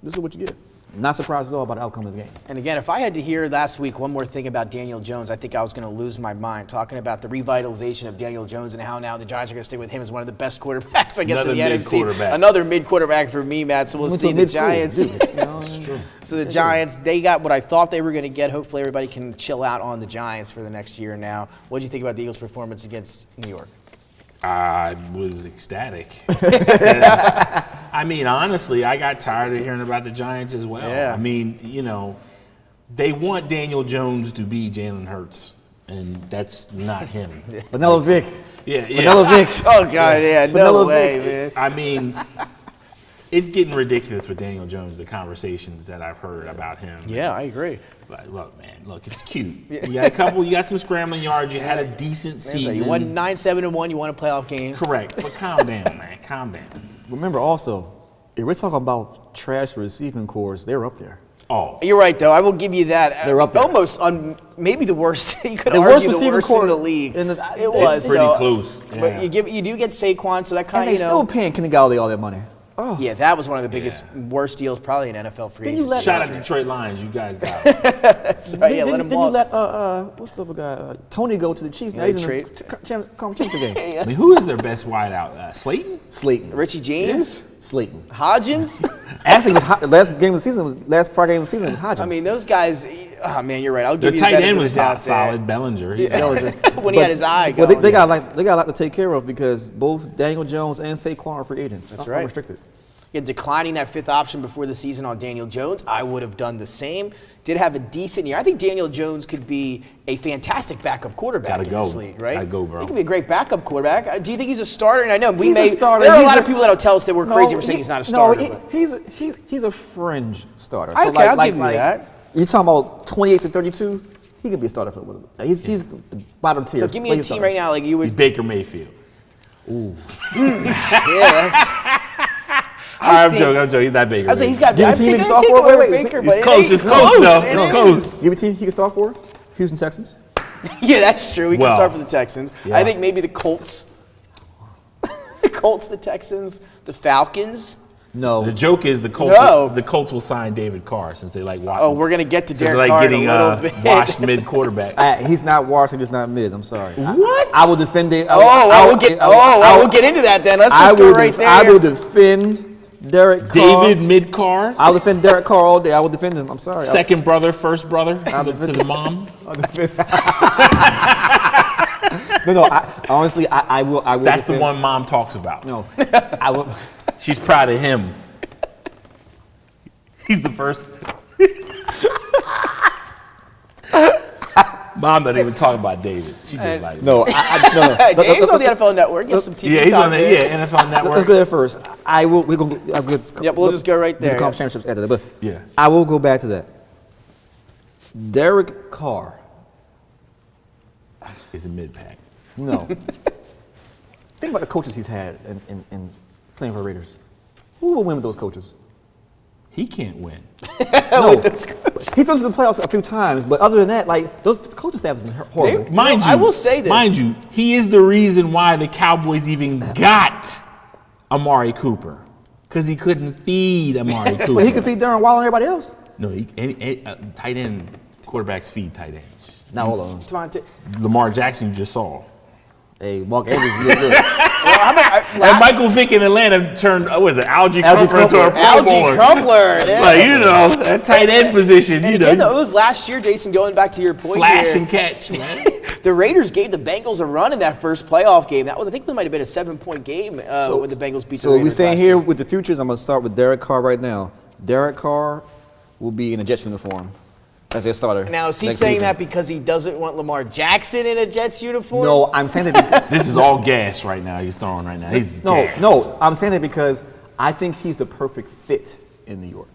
this is what you get. Not surprised at all about the outcome of the game. And again, if I had to hear last week one more thing about Daniel Jones, I think I was going to lose my mind talking about the revitalization of Daniel Jones and how now the Giants are going to stick with him as one of the best quarterbacks, I guess, in the NFC. Another mid-quarterback for me, Matt. So we'll see the Giants. So the Giants, they got what I thought they were going to get. Hopefully everybody can chill out on the Giants for the next year now. What did you think about the Eagles' performance against New York? I was ecstatic. I mean, honestly, I got tired of hearing about the Giants as well. Yeah. I mean, you know, they want Daniel Jones to be Jalen Hurts, and that's not him. Vanilla Vic. Yeah. Vanilla Vic. Oh, God, yeah. No way, man. I mean, it's getting ridiculous with Daniel Jones, the conversations that I've heard about him. Yeah, I agree. Like, look, it's cute. You got some scrambling yards. You had a decent season. You won 9-7-1. You won a playoff game. Correct. But calm down, man. Calm down. Remember also, if we're talking about trash receiving cores, they're up there. Oh, you're right, though. I will give you that. They're up there. Almost on maybe the worst. You could The argue worst the receiving worst core in the league. it was pretty close. Yeah. But you do get Saquon, so that And kind they of still paying Kenny Galladay all that money. Yeah, that was one of the biggest, worst deals probably in NFL free Didn't you agency. Shout out history. Detroit Lions, you guys got it. That's right. Yeah, let Didn't him you walk. let What's the other guy? Tony go to the Chiefs? Yeah, Now he's they in the championship game. I mean, who is their best wideout? Slayton? Slayton. Richie James, Slayton. Hodgins. Actually, last game of the season was last Friday game of the season was Hodgins. I mean, those guys. Oh man, you're right. I'll Their give you tight the end benefit was of the doubt solid. Bellinger. He's there. When he had his eye Well, going. they got a lot to take care of because both Daniel Jones and Saquon are free agents. That's right. Unrestricted. Yeah, declining that 5th option before the season on Daniel Jones, I would have done the same. Did have a decent year. I think Daniel Jones could be a fantastic backup quarterback in this league, right? Gotta go, bro. He could be a great backup quarterback. Do you think he's a starter? And I know He's a starter. there are a He's lot a- of people that'll tell us that we're crazy for saying he's not a starter. No, he's a fringe starter. Okay, I'll give you that. You're talking about 28 to 32. He could be a starter for a little bit. He's the bottom tier. So give me a team right now, like you He's would. Baker Mayfield. Yeah, that's. I'm joking. He's not Baker. I was saying he's got. Give me a I've team taken he can start taken for. away Wait, Baker, it's but it close. ain't It's close, though. It It's is. close. Give me a team he can start for. Houston Texans. Yeah, that's true. We can Well, start for the Texans. yeah. I think maybe the Colts. The Colts, the Texans, the Falcons. No. The joke is the Colts will sign David Carr since they like watching. Oh, we're gonna get to since they Derek like Carr in getting a little bit. washed mid quarterback. He's not washed. He's not mid. I'm sorry. What? I will defend it. We'll get into that then. Let's just go right there. I will defend Derek Carr. David mid Carr, I'll defend Derek Carr all day. I will defend him. I'm sorry. second brother, first brother to the mom. No. Honestly, I will. That's the defend- one mom talks about. No, I will. She's proud of him. He's the first. Mom doesn't even talk about David. She just like No, no. James on the NFL Network. Get some TV yeah, he's time on the there. NFL Network. Let's go there first. I will. We're gonna. I'm good. Yep, we'll just go right there, The conference championships after that, but Yeah. I will go back to that. Derek Carr. He's a mid pack. No. Think about the coaches he's had in playing for Raiders. Who will win with those coaches? He can't win. No. He's done to the playoffs a few times, but other than that, like those coaching staff has been horrible. Mind you, I will say this. Mind you, he is the reason why the Cowboys even got Amari Cooper, because he couldn't feed Amari Cooper. But he can feed Darren Waller and everybody else. No, tight end quarterbacks feed tight ends. Now hold on. Devontae. Lamar Jackson, you just saw. Hey, Mark Andrews is good. And Michael Vick in Atlanta turned, what was it, Algie Algie Crumpler into a Pro Algie Bowler. Crumpler. Yeah. Like, you know, that tight end position, And you again, know, though, it was last year, Jason, going back to your point flash here. and catch, man. The Raiders gave the Bengals a run in that first playoff game. That was, I think, it might have been a 7-point game when the Bengals beat the So Raiders. we staying last here year. with the futures. I'm going to start with Derek Carr right now. Derek Carr will be in a Jets uniform as their starter. Now, is he next saying season. that because he doesn't want Lamar Jackson in a Jets uniform? No, I'm saying that because, This is all gas right now. He's throwing right now. He's gas. no, I'm saying that because I think he's the perfect fit in New York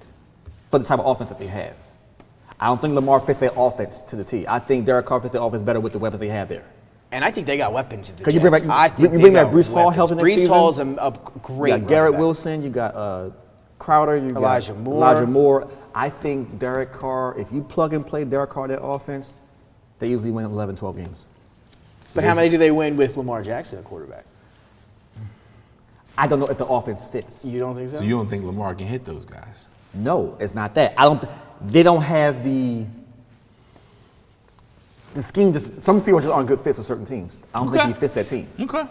for the type of offense that they have. I don't think Lamar fits their offense to the T. I think Derek Carr fits their offense better with the weapons they have there. And I think they got weapons in the Could Jets. you bring back- I think you they bring got back Breece Hall weapons. healthy next Breece season? Hall is a great You got running Garrett back. Wilson, you got Crowder, you Elijah got Moore. Elijah Moore. I think Derek Carr, if you plug and play Derek Carr that offense, they usually win 11, 12 games. But how many do they win with Lamar Jackson at quarterback? I don't know if the offense fits. You don't think so? So you don't think Lamar can hit those guys? No, it's not that. They don't have the scheme. Some people just aren't good fits with certain teams. I don't think Okay. he fits that team. Okay.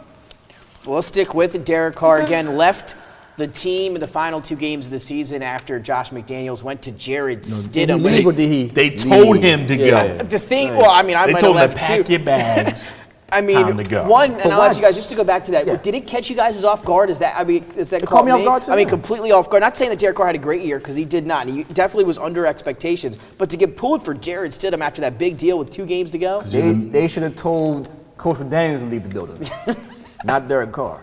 Well, let's stick with it. Derek Carr again left the team in the final 2 games of the season after Josh McDaniels went to Jared Stidham. Did he leave or did he? They told him to Yeah. go. The thing, well, I mean, I They might told have him to left pack too. your bags. I mean, Time to go. one, and But I'll why? ask you guys just to go back to that. Yeah. Did it catch you guys off guard? Is that caught caught me off guard, too, I mean, yeah. completely off guard. Not saying that Derek Carr had a great year because he did not. He definitely was under expectations. But to get pulled for Jared Stidham after that big deal with 2 games to go, They should have told Coach McDaniels to leave the building, not Derek Carr.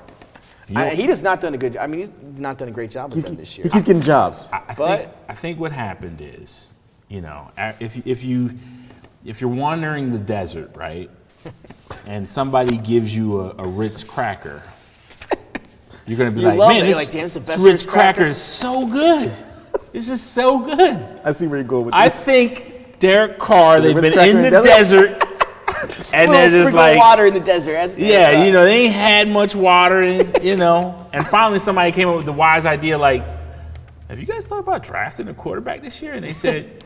he has not done a good. I mean, he's not done a great job with them this year. He keeps getting jobs. I think what happened is, you know, if you're wandering the desert, right, and somebody gives you a Ritz cracker, you're gonna be You like, love man, it. You're this, like, damn, it's the this best Ritz Ritz cracker." cracker is so good. This is so good. I see where you're going with I this. think Derek Carr, they've Ritz been cracker in in the the desert, and Little they're just sprinkle of like, water in the desert. That's yeah, you know, they ain't had much water, and you know, And finally somebody came up with the wise idea like, have you guys thought about drafting a quarterback this year? And they said,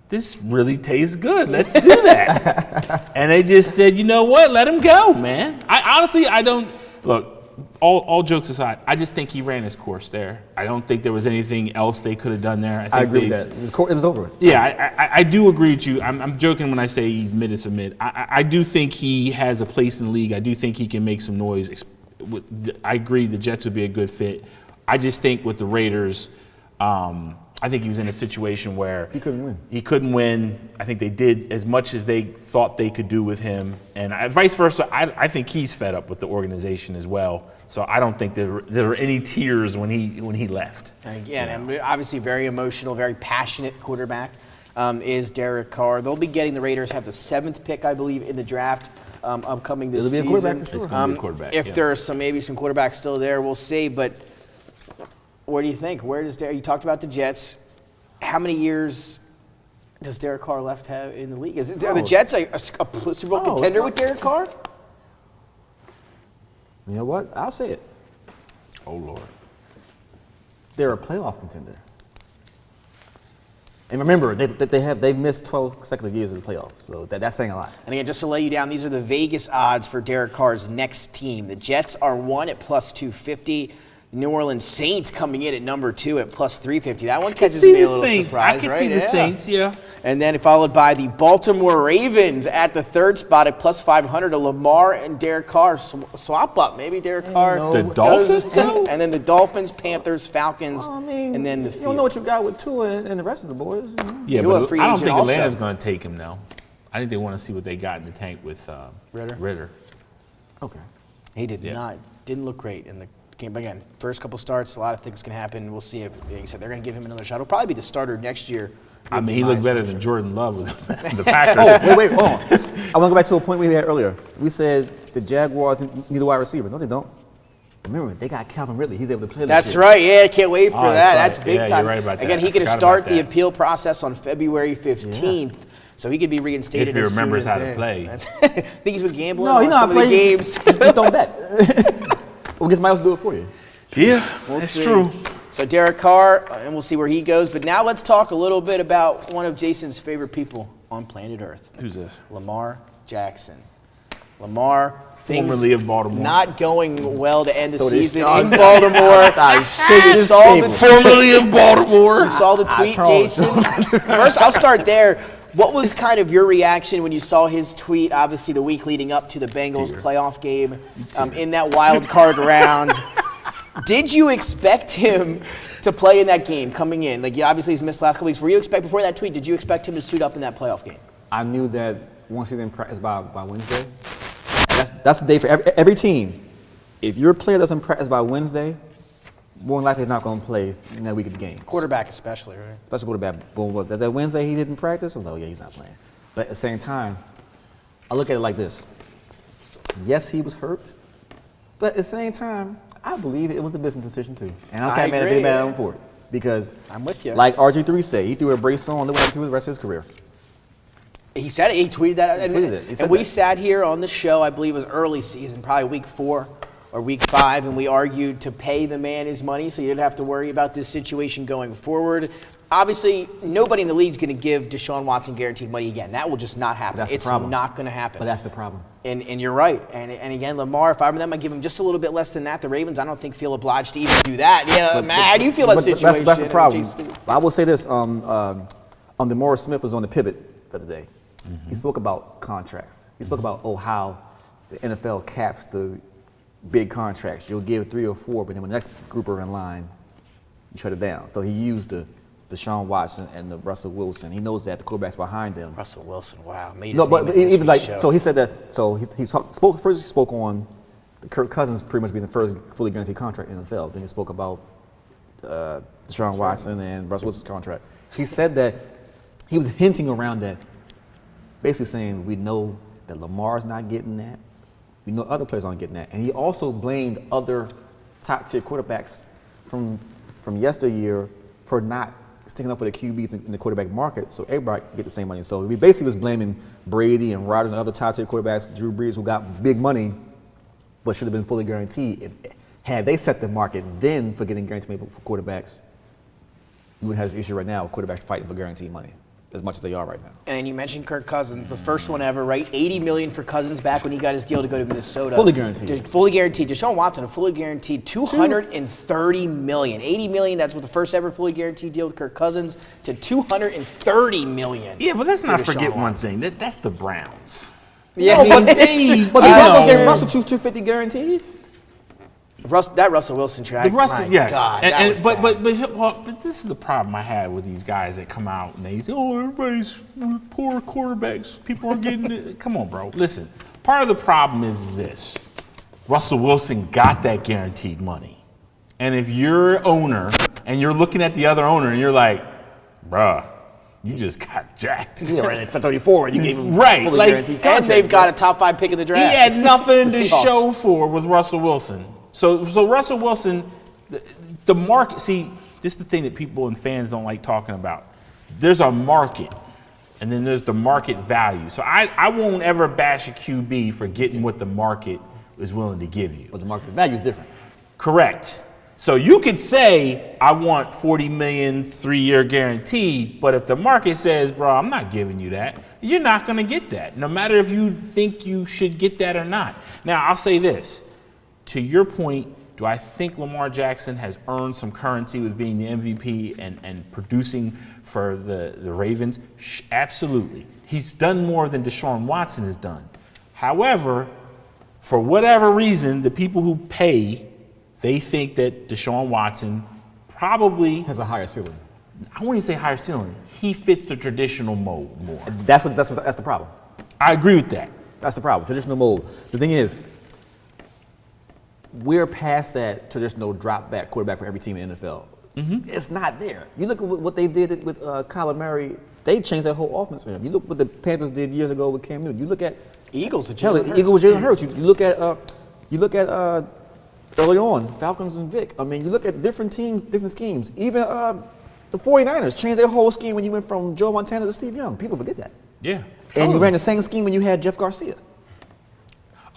this really tastes good. Let's do that. And they just said, you know what? Let him go, man. I don't look. All jokes aside, I just think he ran his course there. I don't think there was anything else they could have done there. I agree with that. It was over. Yeah, I do agree with you. I'm joking when I say he's mid to mid. I do think he has a place in the league. I do think he can make some noise. I agree the Jets would be a good fit. I just think with the Raiders, I think he was in a situation where he couldn't win. I think they did as much as they thought they could do with him, and vice versa. I think he's fed up with the organization as well. So I don't think there were any tears when he left. And again, obviously very emotional, very passionate quarterback is Derek Carr. They'll be getting the Raiders have the 7th pick, I believe, in the draft upcoming this season. It'll be a quarterback for sure. It's going to be a quarterback. If there are maybe some quarterbacks still there, we'll see. But where do you think? Where does Derek? You talked about the Jets. How many years does Derek Carr left have in the league? Are the Jets a Super Bowl contender with Derek Carr? You know what? I'll say it. Oh Lord, they're a playoff contender. And remember, they've missed 12 consecutive years of the playoffs, so that's saying a lot. And again, just to lay you down, these are the Vegas odds for Derek Carr's next team. The Jets are 1 at plus 250. New Orleans Saints coming in at number 2 at plus 350. That one catches me a little surprised, right? I can see the Saints, yeah. And then followed by the Baltimore Ravens at the 3rd spot at plus 500. Lamar and Derek Carr swap up. Maybe Derek Carr. The Dolphins, and then the Dolphins, Panthers, Falcons, and then the you don't know what you got with Tua and the rest of the boys. Yeah, Tua, but free I don't agent think also. Atlanta's going to take him now. I think they want to see what they got in the tank with Ritter. Okay. He didn't look great in the game. But again, first couple starts, a lot of things can happen. We'll see if, like you said, they're going to give him another shot. He'll probably be the starter next year. I mean, he looked better than Jordan Love with the Packers. Wait, hold on. I want to go back to a point we had earlier. We said the Jaguars need a wide receiver. No, they don't. Remember, they got Calvin Ridley. He's able to play. That's right. Yeah, can't wait for that. That's big time. You're right about that. Again, he can start the appeal process on February 15th. Yeah. So he could be reinstated If he as soon remembers as how to then. play. I think he's been gambling No, he's on not some of the playing. games. Just don't bet. We'll get somebody else to do it for you. Yeah, We'll that's see. true. So Derek Carr, and we'll see where he goes. But now let's talk a little bit about one of Jason's favorite people on planet Earth. Who's this? Lamar Jackson. Lamar, things Formerly of Baltimore. not going well to end the So this- season in Baltimore. You saw the Formerly of Baltimore. You saw the tweet, Jason? First, I'll start there. What was kind of your reaction when you saw his tweet, obviously the week leading up to the Bengals playoff game in that wild card round? Did you expect him to play in that game coming in? Like, obviously he's missed the last couple weeks. Were you before that tweet, did you expect him to suit up in that playoff game? I knew that once he didn't practice by Wednesday, and that's the day for every team. If your player doesn't practice by Wednesday, more than likely not going to play in that week of the game. Quarterback especially, right? Especially quarterback. Boom. That Wednesday he didn't practice, oh, no, yeah, he's not playing. But at the same time, I look at it like this. Yes, he was hurt, but at the same time, I believe it was a business decision too. And I can't be mad at him for it. Because I'm with you. like RG3 said, he threw a brace on the way through the rest of his career. He said it. He tweeted that. He tweeted it. He said and we that. sat here on the show, I believe it was early season, probably week 4 or week 5, and we argued to pay the man his money so you didn't have to worry about this situation going forward. Obviously, nobody in the league is going to give Deshaun Watson guaranteed money again. That will just not happen. That's the It's problem. not going to happen. But that's the problem. And you're right. And again, Lamar, if I were them, I'd give him just a little bit less than that. The Ravens, I don't think feel obliged to even do that. Yeah, Matt, how do you feel about the situation? That's the problem. Jason? I will say this. DeMaurice Smith was on the pivot the other day. He spoke about contracts. He spoke about, how the NFL caps the big contracts. You'll give 3 or 4, but then when the next group are in line, you shut it down. So he used the Deshaun Watson and the Russell Wilson. He knows that the quarterback's behind them. Russell Wilson, wow. Made his No, name but in this even like, week's show. so he said that, so he spoke on Kirk Cousins pretty much being the first fully guaranteed contract in the NFL. Then he spoke about Deshaun Watson and Russell Wilson's contract. He said that he was hinting around that, basically saying we know that Lamar's not getting that. We know other players aren't getting that. And he also blamed other top-tier quarterbacks from yesteryear for not sticking up for the QBs in the quarterback market, so everybody get the same money. So he basically was blaming Brady and Rodgers and other top-tier quarterbacks, Drew Brees, who got big money, but should have been fully guaranteed. Had they set the market then for getting guaranteed money for quarterbacks, we wouldn't have this issue right now with quarterbacks fighting for guaranteed money as much as they are right now. And you mentioned Kirk Cousins, the first one ever, right? $80 million for Cousins back when he got his deal to go to Minnesota. Fully guaranteed. Fully guaranteed. Deshaun Watson, a fully guaranteed $230 million. $80 million, that's what the first ever fully guaranteed deal with Kirk Cousins, to $230 million. Yeah, but let's not for Deshaun forget one Watson. thing. That's the Browns. Yeah, No, but it's- But Russell $250 guaranteed. that Russell Wilson track. The Russell, my yes. God, And- that and- was but, bad. but this is the problem I had with these guys that come out and they say, oh, everybody's poor quarterbacks. People are getting it. Come on, bro. Listen, part of the problem is this. Russell Wilson got that guaranteed money. And if you're an owner and you're looking at the other owner and you're like, bruh, you just got jacked. Yeah, right at 34, and you gave him Right, fully like- guaranteed And contract. they've got a top 5 pick in the He draft. had nothing The to Seahawks. show for with Russell Wilson. So Russell Wilson, the market, see, this is the thing that people and fans don't like talking about. There's a market, and then there's the market value. So I won't ever bash a QB for getting what the market is willing to give you. But the market value is different. Correct. So you could say, I want $40 million, 3-year guaranteed, but if the market says, bro, I'm not giving you that, you're not going to get that, no matter if you think you should get that or not. Now, I'll say this. To your point, do I think Lamar Jackson has earned some currency with being the MVP and producing for the Ravens? Absolutely. He's done more than Deshaun Watson has done. However, for whatever reason, the people who pay, they think that Deshaun Watson probably, Has a higher ceiling. I wouldn't even say higher ceiling, he fits the traditional mold more. That's the problem. I agree with that. That's the problem. Traditional mold. The thing is, we're past that traditional drop back quarterback for every team in the NFL. It's not there. You look at what they did with Kyler Murray. They changed that whole offense for him. You look what the Panthers did years ago with Cam Newton. You look at Eagles. hell, the Eagles with Jalen Hurts. You look at early on Falcons and Vic. I mean, you look at different teams, different schemes. Even the 49ers changed their whole scheme when you went from Joe Montana to Steve Young. People forget that. Yeah. And you ran the same scheme when you had Jeff Garcia.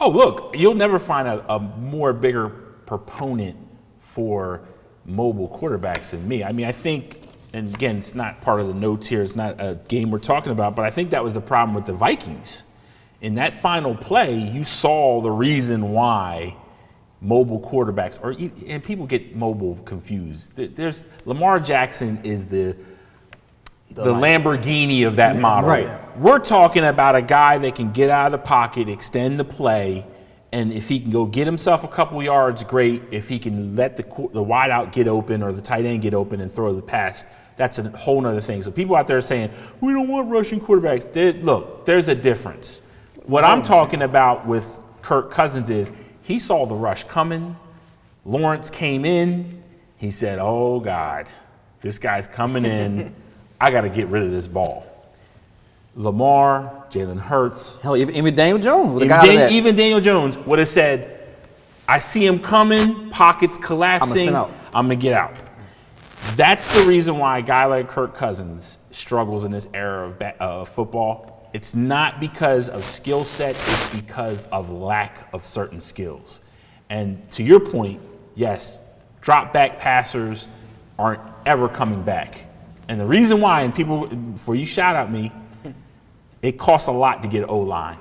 Oh, look, you'll never find a more bigger proponent for mobile quarterbacks than me. I mean, I think, and again, it's not part of the notes here, it's not a game we're talking about, but I think that was the problem with the Vikings. In that final play, you saw the reason why mobile quarterbacks, and people get mobile confused. There's Lamar Jackson is the Lamborghini of that model. Right. We're talking about a guy that can get out of the pocket, extend the play, and if he can go get himself a couple yards, great. If he can let the wideout get open or the tight end get open and throw the pass, that's a whole nother thing. So people out there saying, we don't want rushing quarterbacks. There's a difference. What I'm talking about with Kirk Cousins is he saw the rush coming. Lawrence came in. He said, oh, God, this guy's coming in. I got to get rid of this ball. Lamar, Jalen Hurts. Hell, even Daniel Jones. Even Daniel Jones would have said, I see him coming, pockets collapsing, I'm going to get out. That's the reason why a guy like Kirk Cousins struggles in this era of football. It's not because of skill set, it's because of lack of certain skills. And to your point, yes, drop back passers aren't ever coming back. And the reason why, and people, before you shout at me, it costs a lot to get an O-line.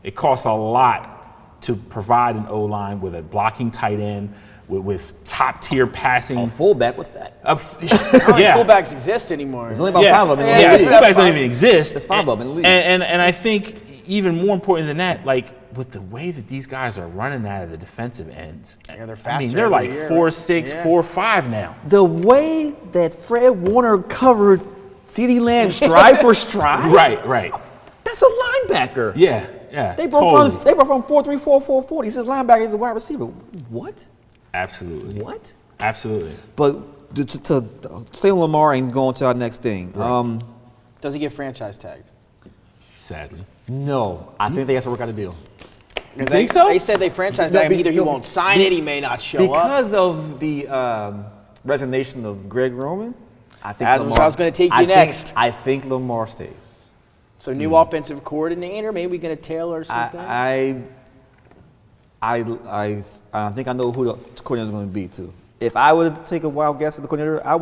It costs a lot to provide an O-line with a blocking tight end, with top-tier passing. A fullback, what's that? I don't think fullbacks exist anymore. There's only about 5 of them in the Yeah, league. fullbacks don't even exist. There's 5 of them in the league. And I think even more important than that, like with the way that these guys are running out of the defensive ends, Yeah, they're I faster mean, they're every like year. 4.6, Yeah. 4.5 now. The way that Fred Warner covered CeeDee Lamb stride for stride, Right. that's a linebacker. Yeah. They broke from 4.3, 4.40. He says linebacker is a wide receiver. What? Absolutely. What? Absolutely. But to stay on Lamar and go on to our next thing. Right. Does he get franchise tagged? Sadly. No, I think they have to work out a deal. You think so? They said they franchise tag him. Either he won't sign it, he may not show up. Because of the resignation of Greg Roman, I think That's what I was gonna take you next. I think Lamar stays. So new offensive coordinator, maybe going to tailor some things? I think I know who the coordinator is going to be too. If I were to take a wild guess at the coordinator, I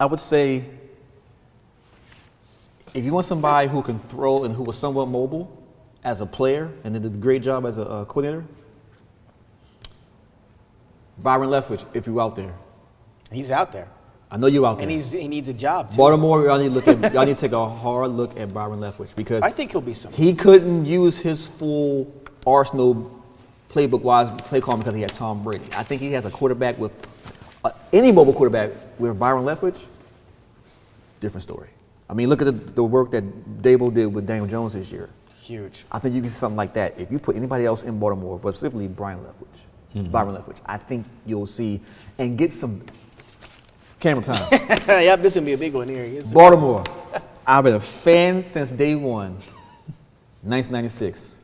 would say if you want somebody who can throw and who was somewhat mobile as a player and did a great job as a coordinator, Byron Leftwich, if you're out there. He's out there. I know you're out there. And he needs a job, too. Baltimore, y'all need to take a hard look at Byron Leftwich because I think he'll be something. he couldn't use his full arsenal playbook-wise play call because he had Tom Brady. I think he has a quarterback with any mobile quarterback with Byron Leftwich, different story. I mean, look at the work that Dable did with Daniel Jones this year. Huge. I think you can see something like that. If you put anybody else in Baltimore, but specifically Byron Leftwich, I think you'll see and get some camera time. Yep, this is going to be a big one here. Baltimore, I've been a fan since day one, 1996.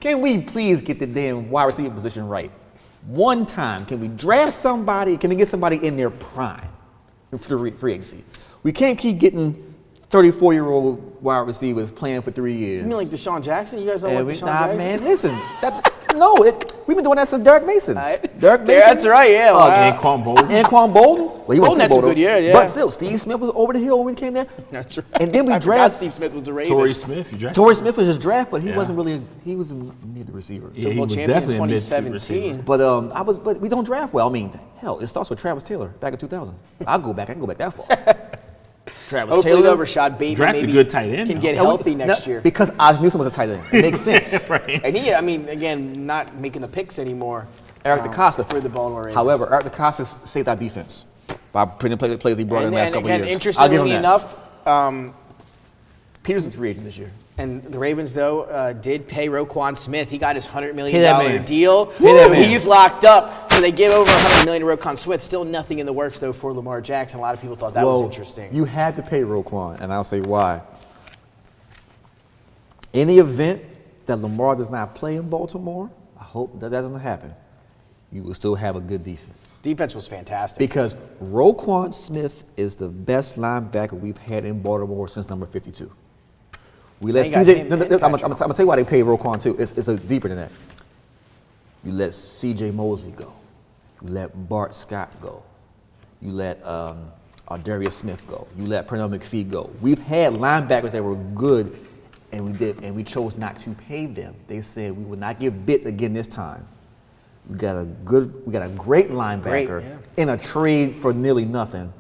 Can we please get the damn wide receiver position right? One time, can we draft somebody? Can we get somebody in their prime for the free agency? We can't keep getting 34-year-old wide receivers playing for 3 years. You mean like Deshaun Jackson? You guys don't like Deshaun Jackson? Man, listen. We've been doing that since Derek Mason. Right. Derek Mason. That's right, yeah. Wow. Anquan Bolden. Well, he Bolden had some good year, yeah. But still, Steve Smith was over the hill when he came there. That's right. And then we I forgot drafted Steve Smith was a Raven. Torrey Smith, you drafted? Torrey Smith was his draft, but he wasn't really. He was a mid receiver. Yeah, he World was champion definitely a mid 2017. receiver. But we don't draft well. I mean, hell, it starts with Travis Taylor back in 2000. I can go back that far. Travis Hopefully, Taylor. though, Rashad Bateman Draft a maybe good tight end, can though. get healthy next year. Because I knew someone was a tight end. It makes sense. Right. And he, I mean, again, not making the picks anymore. Eric DeCosta for the Baltimore Ravens. However, Eric DeCosta saved our defense by putting the players he brought in the last and couple again, of years. interestingly enough, Peterson's free agent this year. and the Ravens, though, did pay Roquan Smith. He got his $100 million Pay that man. deal. Pay that So man. he's locked up. So they give over $100 million to Roquan Smith. Still nothing in the works, though, for Lamar Jackson. A lot of people thought that was interesting. You had to pay Roquan, and I'll say why. In the event that Lamar does not play in Baltimore, I hope that doesn't happen. You will still have a good defense. Defense was fantastic. Because Roquan Smith is the best linebacker we've had in Baltimore since number 52. We let They got CJ. him No, and I'm Patrick. gonna tell you why they paid Roquan too. It's deeper than that. You let CJ Mosley go. You let Bart Scott go. You let Darius Smith go. You let Pernell McPhee go. We've had linebackers that were good, and we chose not to pay them. They said we would not give bit again this time. We got a great linebacker in a trade for nearly nothing.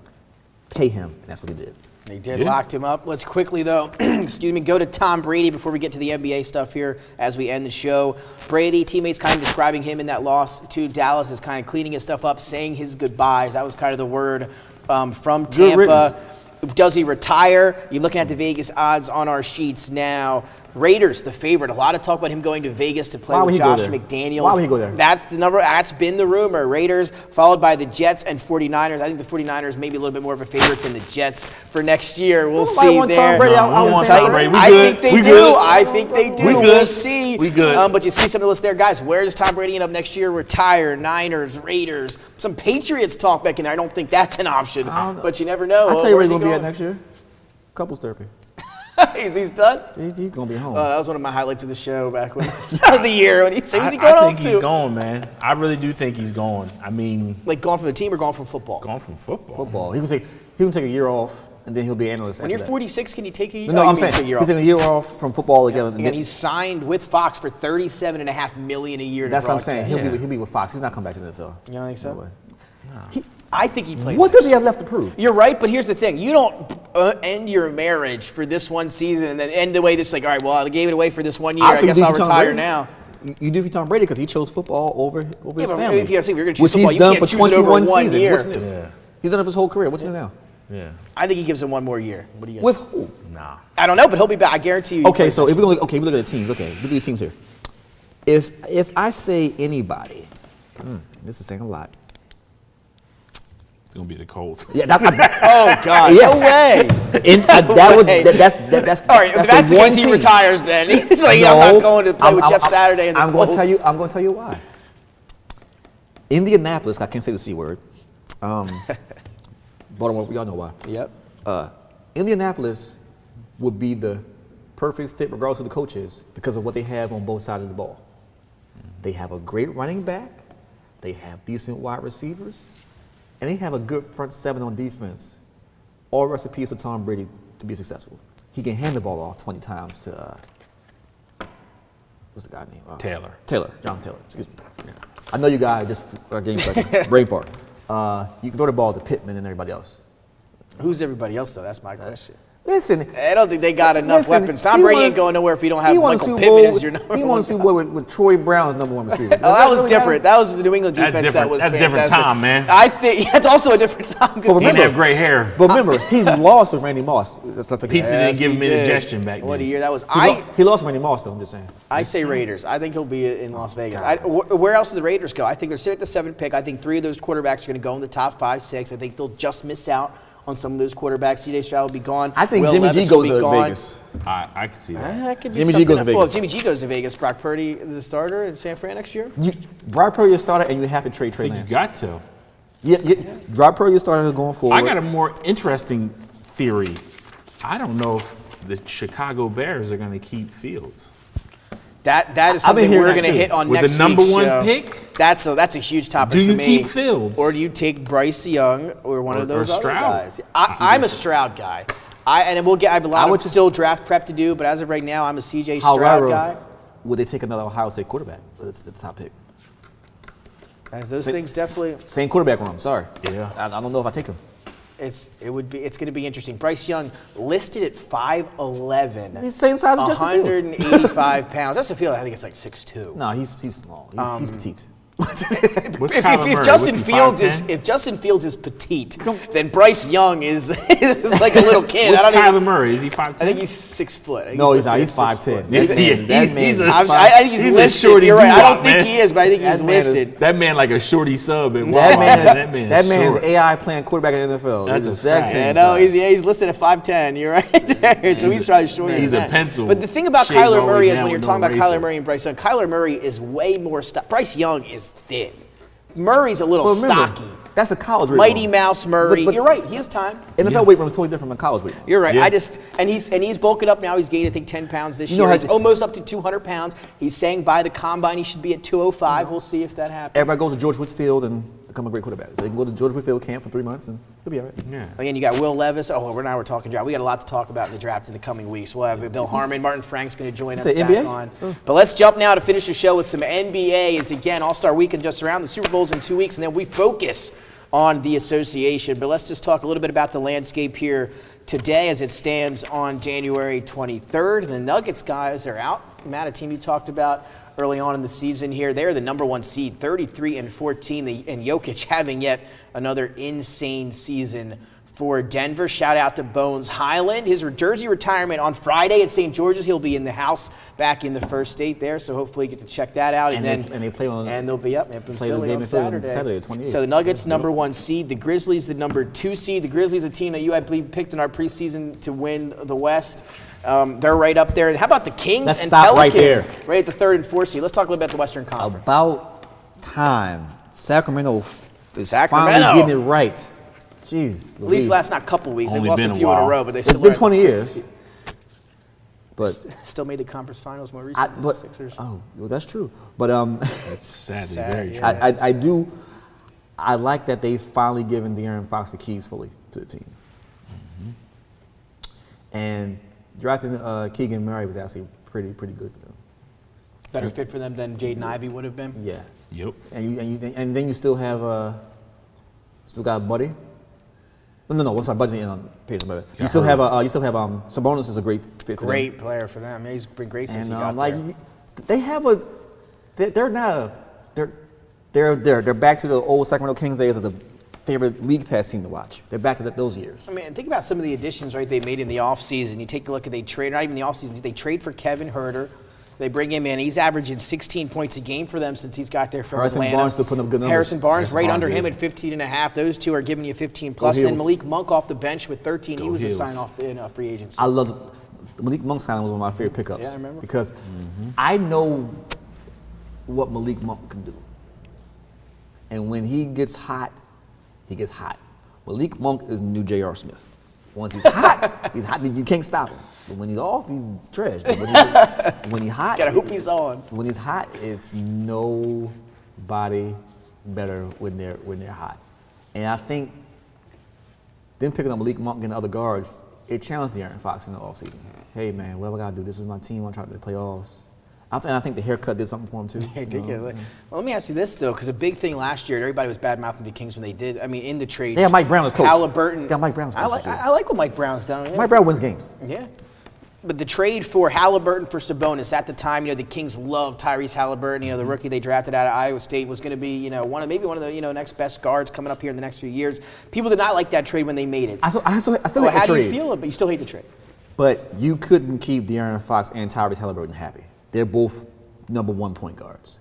Pay him, and that's what he did. They did, locked him up. Let's quickly, though, go to Tom Brady before we get to the NBA stuff here as we end the show. Brady, teammates kind of describing him in that loss to Dallas as kind of cleaning his stuff up, saying his goodbyes. That was kind of the word from Tampa. Does he retire? You're looking at the Vegas odds on our sheets now. Raiders, the favorite. A lot of talk about him going to Vegas to play with Josh McDaniels. Why would he go there? That's the number. That's been the rumor. Raiders, followed by the Jets and 49ers. I think the 49ers may be a little bit more of a favorite than the Jets for next year. We'll see there. I think they do. I think they do. We'll see. We good. But you see some of the list there, guys. Where does Tom Brady end up next year? Retire. Niners, Raiders, some Patriots talk back in there. I don't think that's an option, but you never know. I'll tell you where he's going to be at next year. Couples therapy. He's done? He's going to be home. That was one of my highlights of the show back when of the year. When he said, "Who's he going home to?" I think he's gone, man. I really do think he's gone. I mean, like gone from the team or gone from football? Gone from football. Football. He can take a year off, and then he'll be an analyst. When you're 46, can you take a year? No, I'm saying he's taking a year off from football again. And he's signed with Fox for $37.5 million a year. That's what I'm saying. He'll be with Fox. He's not coming back to the NFL. You don't think so? No. I think he plays. What does he have left to prove? You're right, but here's the thing: you don't end your marriage for this one season and then end the way this. Like, all right, well, I gave it away for this 1 year. I guess I'll retire now. You do for Tom Brady because he chose football over his family. If you're going to choose football, you can't choose it over 1 year. What's new? Yeah. He's done it his whole career. What's new now? Yeah. I think he gives him 1 more year. What do you? With who? Nah. I don't know, but he'll be back. I guarantee you. Okay, so if we look at the teams. Okay, look at these teams here. If I say anybody, this is saying a lot. It's gonna be the Colts. Yeah. Oh God! Yes. No way. That's all right. If that's the case, he retires. Then he's like, I'm not going to play with Jeff Saturday. And the Colts. I'm going to tell you why. Indianapolis. I can't say the C word. Baltimore. We all know why. Yep. Indianapolis would be the perfect fit, regardless of the coaches, because of what they have on both sides of the ball. They have a great running back. They have decent wide receivers. And they have a good front seven on defense. All recipes for Tom Brady to be successful. He can hand the ball off 20 times to, what's the guy's name? John Taylor, excuse me. Yeah. I know you guys just are getting brain fart. You can throw the ball to Pittman and everybody else. Who's everybody else, though? That's my question. Listen. I don't think they got enough weapons. Tom Brady ain't going nowhere if you don't have Michael Pittman as your number one. He won a Super Bowl with Troy Brown as number one receiver. Oh, that was different. That was the New England defense. That was That's fantastic. different Tom, man. I think that's also a different Tom. He didn't have gray hair. But remember, he lost with Randy Moss. Pizza didn't give him indigestion back then. What a year that was. He lost with Randy Moss, though, I'm just saying. I say Raiders. I think he'll be in Las Vegas. Where else do the Raiders go? I think they're sitting at the 7th pick. I think 3 of those quarterbacks are going to go in the top 5, 6. I think they'll just miss out on some of those quarterbacks. C.J. Stroud will be gone. I think Will Jimmy Levis G goes will be to gone. Vegas. I can see that. That could be Jimmy G goes to Vegas. Well, if Jimmy G goes to Vegas, Brock Purdy is the starter in San Fran next year? Brock Purdy is starter, and you have to trade Trey I think Lance. you got to. Yeah, Brock Purdy is starter going forward. I got a more interesting theory. I don't know if the Chicago Bears are going to keep Fields. That is something we're going to hit on With next the number week's one show. pick? That's a huge topic Do you for me. keep Fields? Or do you take Bryce Young or one of those other Stroud? guys? I'm a Stroud guy. I have a lot of still draft prep to do, but as of right now, I'm a CJ Stroud guy. Would they take another Ohio State quarterback? That's the top pick. As those things definitely. Same quarterback room, sorry. Yeah. I don't know if I take him. It's going to be interesting. Bryce Young listed at 5'11". He's the same size as Justin Fields. 185 pounds. Justin Fields, I think it's like 6'2". No, he's small. He's petite. If Justin Fields is petite, then Bryce Young is like a little kid. What's I don't Kyler even, Murray? Is he 5'10"? I think he's 6 foot. No, he's not. He's 5'10". I think he's listed. shorty. You're right. I don't man. think he is, but I think he's listed. That man like a shorty sub at That Walmart. man is short. AI playing quarterback in the NFL. That's He's a fact. same No, size. he's listed at 5'10". You're right. So he's probably shorter. He's than a that. pencil. But the thing about Shaved Kyler all the Murray way is down when you're with talking no about Kyler razor. Murray and Bryce Young, Kyler Murray is way more. Bryce Young is thin. Murray's a little Well, remember, stocky. That's a college weight Mighty room. Mouse Murray. But You're right. He has time. NFL weight room is totally different from college weight room. You're right. Yeah. He's bulking up now. He's gained I think 10 pounds this year. He's almost up to 200 pounds. He's saying by the combine he should be at 205. We'll see if that happens. Everybody goes to George Whitfield and become a great quarterback. So they can go to George Whitfield camp for 3 months and he'll be all right. Yeah. Again, you got Will Levis. We're talking draft. We got a lot to talk about in the draft in the coming weeks. We'll have Bill Harmon, Martin Frank's going to join us say back NBA? on. But let's jump now to finish the show with some NBA. As again, All-Star Weekend just around. The Super Bowl's in 2 weeks, and then we focus on the association. But let's just talk a little bit about the landscape here today as it stands on January 23rd. The Nuggets guys are out. Matt, a team you talked about early on in the season here. They're the number 1 seed, 33-14, and Jokic having yet another insane season for Denver. Shout out to Bones Highland. His jersey retirement on Friday at St. George's. He'll be in the house back in the first state there, so hopefully you get to check that out. And they play on. And they'll be up in play Philly the on game Saturday. Saturday, 28th. So the Nuggets, number 1 seed. The Grizzlies, the number 2 seed. The Grizzlies, a team that you, I believe, picked in our preseason to win the West. They're right up there. How about the Kings Let's and stop right Pelicans? there. Right at the 3rd and 4th seed. Let's talk a little bit about the Western Conference. About time. Sacramento is Sacramento. finally getting it right. Jeez. At least last not couple weeks. They've Only lost been a a few in a while. row, but they It's still been are 20 years. But still made the conference finals more recently. The Sixers. oh, well, that's true. But That's sadly Sad, very yeah. true. I like that they finally given De'Aaron Fox the keys fully to the team. And drafting Keegan Murray was actually pretty good for them. Better fit for them than Jaden Ivey would have been. Yeah. Yep. And then you still have still got Buddy. No. I'm sorry, Buddy's in Pacers. But you still have Sabonis is a great fit. For Great them. player for them. He's been great since And he got there. they have they're not they're back to the old Sacramento Kings days as a favorite league pass team to watch. They're back to those years. I mean, think about some of the additions, right, they made in the offseason. You take a look at not even the offseason, they trade for Kevin Huerter. They bring him in. He's averaging 16 points a game for them since he's got there from Harrison Atlanta. Barnes still putting up good numbers. Harrison Barnes right Barnes under him is. at 15.5. Those two are giving you 15 plus. Go And then Heels. Malik Monk off the bench with 13. He was a Heels. sign off in free agency. I love Malik Monk signing was one of my favorite pickups. Yeah, I remember. Because I know what Malik Monk can do. And when he gets hot, he gets hot. Malik Monk is the new J.R. Smith. Once he's hot, you can't stop him. But when he's off, he's trash. But when he's hot, Gotta hope he's on. When he's hot, it's nobody better when they're hot. And I think them picking up Malik Monk and the other guards, it challenged De'Aaron Fox in the offseason. Hey man, what do I gotta do? This is my team. I'm trying to play the playoffs. I think the haircut did something for him too. Yeah, it did. Well, let me ask you this though, because a big thing last year, everybody was bad mouthing the Kings when they did. I mean, in the trade, They had Mike Brown as coach. Halliburton. Yeah, Mike Brown as coach. I like what Mike Brown's done. Yeah. Mike Brown wins games. Yeah. But the trade for Halliburton for Sabonis at the time, the Kings loved Tyrese Halliburton. The rookie they drafted out of Iowa State was going to be, one of the next best guards coming up here in the next few years. People did not like that trade when they made it. I still hate the How do trade. you feel? But you still hate the trade. But you couldn't keep De'Aaron Fox and Tyrese Halliburton happy. They're both #1 point guards.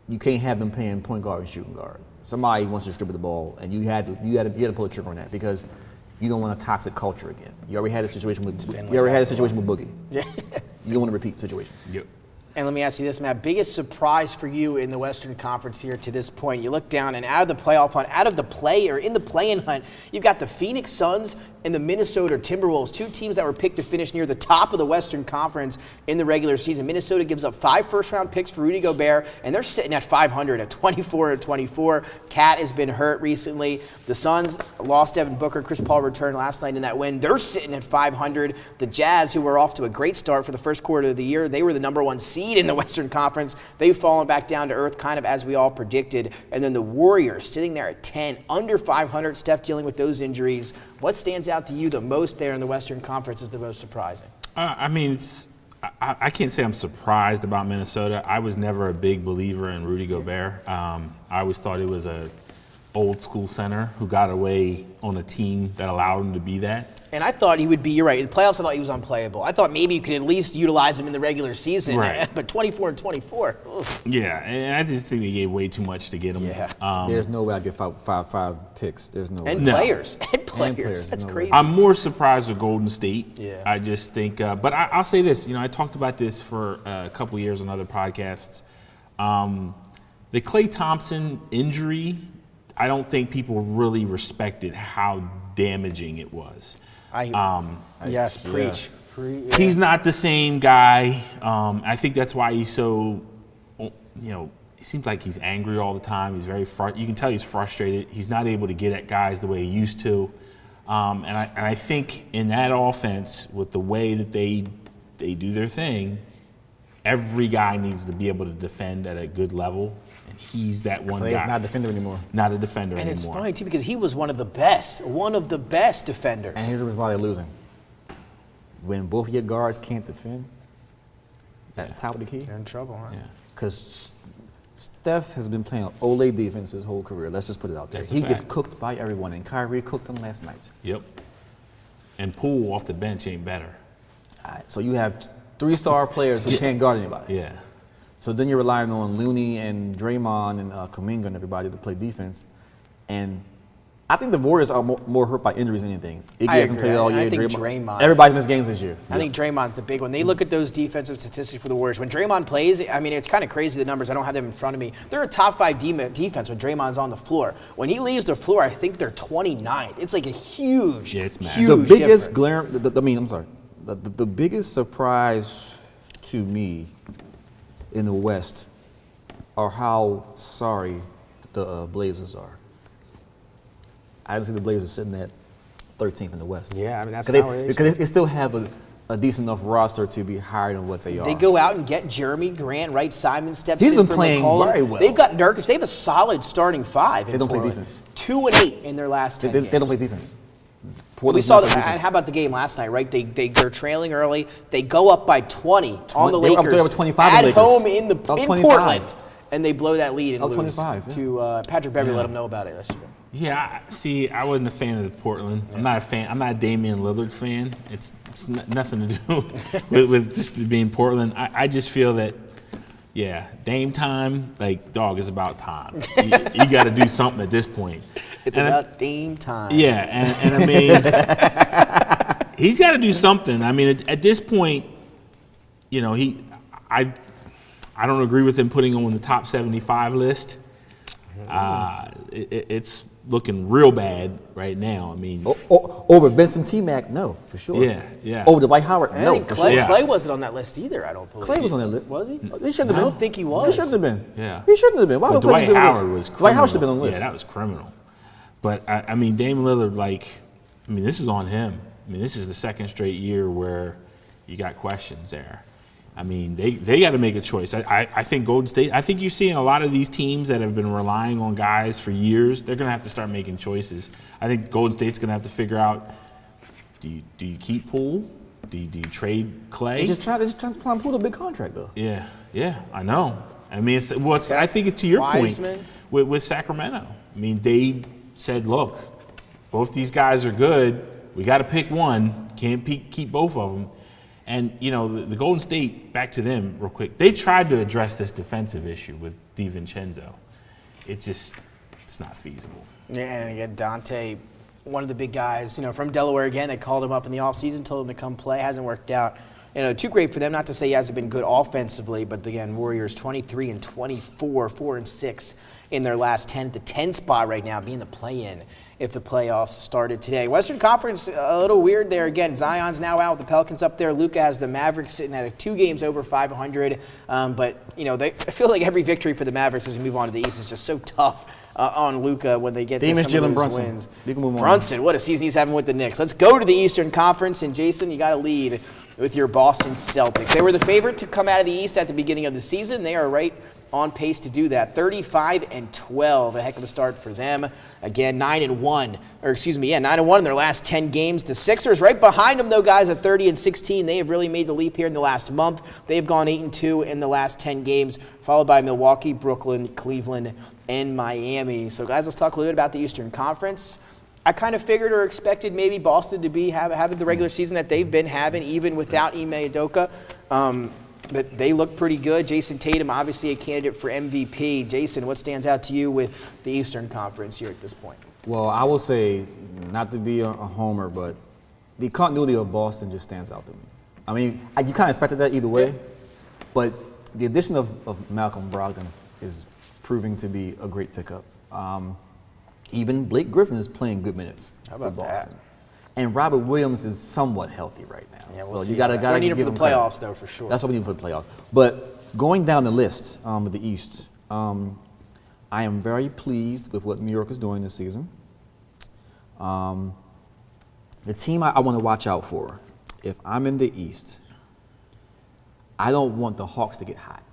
You can't have them playing point guard and shooting guard. Somebody wants to distribute the ball, and you had to pull the trigger on that because you don't want a toxic culture again. You already had a situation with Boogie. Yeah. You don't want to repeat the situation. Yep. And let me ask you this, Matt. Biggest surprise for you in the Western Conference here to this point? You look down and out of the playoff hunt, in the play-in hunt, you've got the Phoenix Suns and the Minnesota Timberwolves, two teams that were picked to finish near the top of the Western Conference in the regular season. Minnesota gives up 5 first-round picks for Rudy Gobert, and they're sitting at 500 at 24-24. Cat has been hurt recently. The Suns lost Devin Booker. Chris Paul returned last night in that win. They're sitting at 500. The Jazz, who were off to a great start for the first quarter of the year, they were the #1 seed in the Western Conference. They've fallen back down to earth, kind of as we all predicted. And then the Warriors sitting there at 10, under 500. Steph dealing with those injuries. What stands out to you the most there in the Western Conference is the most surprising? I can't say I'm surprised about Minnesota. I was never a big believer in Rudy Gobert. I always thought it was a old school center who got away on a team that allowed him to be that. And I thought he would be, you're right, in the playoffs I thought he was unplayable. I thought maybe you could at least utilize him in the regular season. Right. But 24-24. Oof. Yeah, and I just think they gave way too much to get him. Yeah. There's no way I get five picks. There's no way. And No. players. And players, players. That's no way. crazy. I'm more surprised with Golden State. Yeah. I just think, but I'll say this. I talked about this for a couple years on other podcasts. The Klay Thompson injury, I don't think people really respected how damaging it was. Yes, preach. He's not the same guy. I think that's why he's so, it seems like he's angry all the time. He's very you can tell he's frustrated. He's not able to get at guys the way he used to. And I think in that offense, with the way that they do their thing, every guy needs to be able to defend at a good level. And he's that one Clay's guy. not a defender anymore. Not a defender And anymore. it's funny, too, because he was one of the best defenders. And here's the reason why they're losing. When both your guards can't defend, at the top of the key. They're in trouble, huh? Yeah. Because Steph has been playing Ole defense his whole career. Let's just put it out there. That's a He gets fact. cooked by everyone, and Kyrie cooked him last night. Yep. And Poole off the bench ain't better. All right, so you have 3-star players who can't guard anybody. Yeah. So then you're relying on Looney and Draymond and Kuminga and everybody to play defense. And I think the Warriors are more hurt by injuries than anything. Iggy I hasn't agree. played all I year. think Draymond- Everybody missed games this year. I think Draymond's the big one. They look at those defensive statistics for the Warriors. When Draymond plays, it's kind of crazy, the numbers. I don't have them in front of me. They're a top 5 defense when Draymond's on the floor. When he leaves the floor, I think they're 29th. It's like a huge, Yeah, it's mad. huge The biggest difference. the biggest surprise to me in the West are how sorry the Blazers are. I didn't see the Blazers sitting at 13th in the West. Yeah, that's Because not what because they still have a decent enough roster to be higher than what they are. They go out and get Jeremy Grant, right? Simon steps He's in been for playing McCall. very well. They've got Nurkic. They have a solid starting 5 in They don't play Portland. defense. 2-8 in their last 10 games. They don't play defense. We Portland's saw not that. playing And defense. how about the game last night, right? They're trailing early. They go up by 20 on the They were up Lakers there with 25 at on the Lakers. home in Up 25. Portland, and they blow that lead and Up lose 25, yeah. to Patrick Beverley. Yeah. Let them know about it yesterday. Yeah, I wasn't a fan of Portland. I'm not a fan. I'm not a Damian Lillard fan. It's nothing to do with just being Portland. I just feel that, Dame time, it's about time. You got to do something at this point. It's And about Dame time. Yeah, and I mean, he's got to do something. I mean, at this point, I don't agree with him putting him on the top 75 list. It's looking real bad right now. I mean, Over Vincent T-Mac, no, for sure. yeah. Over Dwight Howard, I no, think for Clay, sure. Clay wasn't on that list either, I don't believe. Clay was on that list. Was he? He shouldn't have been. I don't think he was. He shouldn't have been. Yeah. He shouldn't have been. Why But would Clay Dwight be on the Howard list? was Dwight Howard should have been on criminal. the list. Yeah, that was criminal. But I mean, Dame Lillard, this is on him. I mean, this is the second straight year where you got questions there. I mean, they got to make a choice. I think Golden State, I think you're seeing a lot of these teams that have been relying on guys for years, they're going to have to start making choices. I think Golden State's going to have to figure out, do you keep Poole? Do you trade Clay? They just trying to pull a big contract, though. Yeah, I know. I mean, I think to your Wiseman. point with Sacramento. I mean, they said, look, both these guys are good. We got to pick one. Can't keep both of them. And, the Golden State, back to them real quick, they tried to address this defensive issue with DiVincenzo. It's not feasible. Yeah, and again, Dante, one of the big guys, from Delaware again, they called him up in the offseason, told him to come play. Hasn't worked out. Too great for them. Not to say he hasn't been good offensively, but again, Warriors 23-24, 4-6 in their last 10. The 10 spot right now, being the play-in if the playoffs started today. Western Conference, a little weird there. Again, Zion's now out with the Pelicans up there. Luka has the Mavericks sitting at 2 games over 500. But, I feel like every victory for the Mavericks as we move on to the East is just so tough on Luka when they get some of those Brunson. wins. You can move on. Brunson, what a season he's having with the Knicks. Let's go to the Eastern Conference. And, Jason, you got to lead with your Boston Celtics. They were the favorite to come out of the East at the beginning of the season. They are right on pace to do that. 35-12, a heck of a start for them. Again, 9-1 in their last 10 games. The Sixers right behind them, though, guys, at 30-16. They have really made the leap here in the last month. They have gone 8-2 in the last 10 games, followed by Milwaukee, Brooklyn, Cleveland, and Miami. So, guys, let's talk a little bit about the Eastern Conference. I kind of figured or expected maybe Boston to be having the regular season that they've been having, even without Ime Udoka. But they look pretty good. Jason Tatum, obviously a candidate for MVP. Jason, what stands out to you with the Eastern Conference here at this point? Well, I will say, not to be a homer, but the continuity of Boston just stands out to me. I mean, you kind of expected that either way, but the addition of Malcolm Brogdon is proving to be a great pickup. Even Blake Griffin is playing good minutes for Boston. And Robert Williams is somewhat healthy right now. Yeah, we'll so see. you got to need him give for the him playoffs, credit. though, for sure. That's what we need for the playoffs. But going down the list of the East, I am very pleased with what New York is doing this season. The team I want to watch out for, if I'm in the East, I don't want the Hawks to get hot.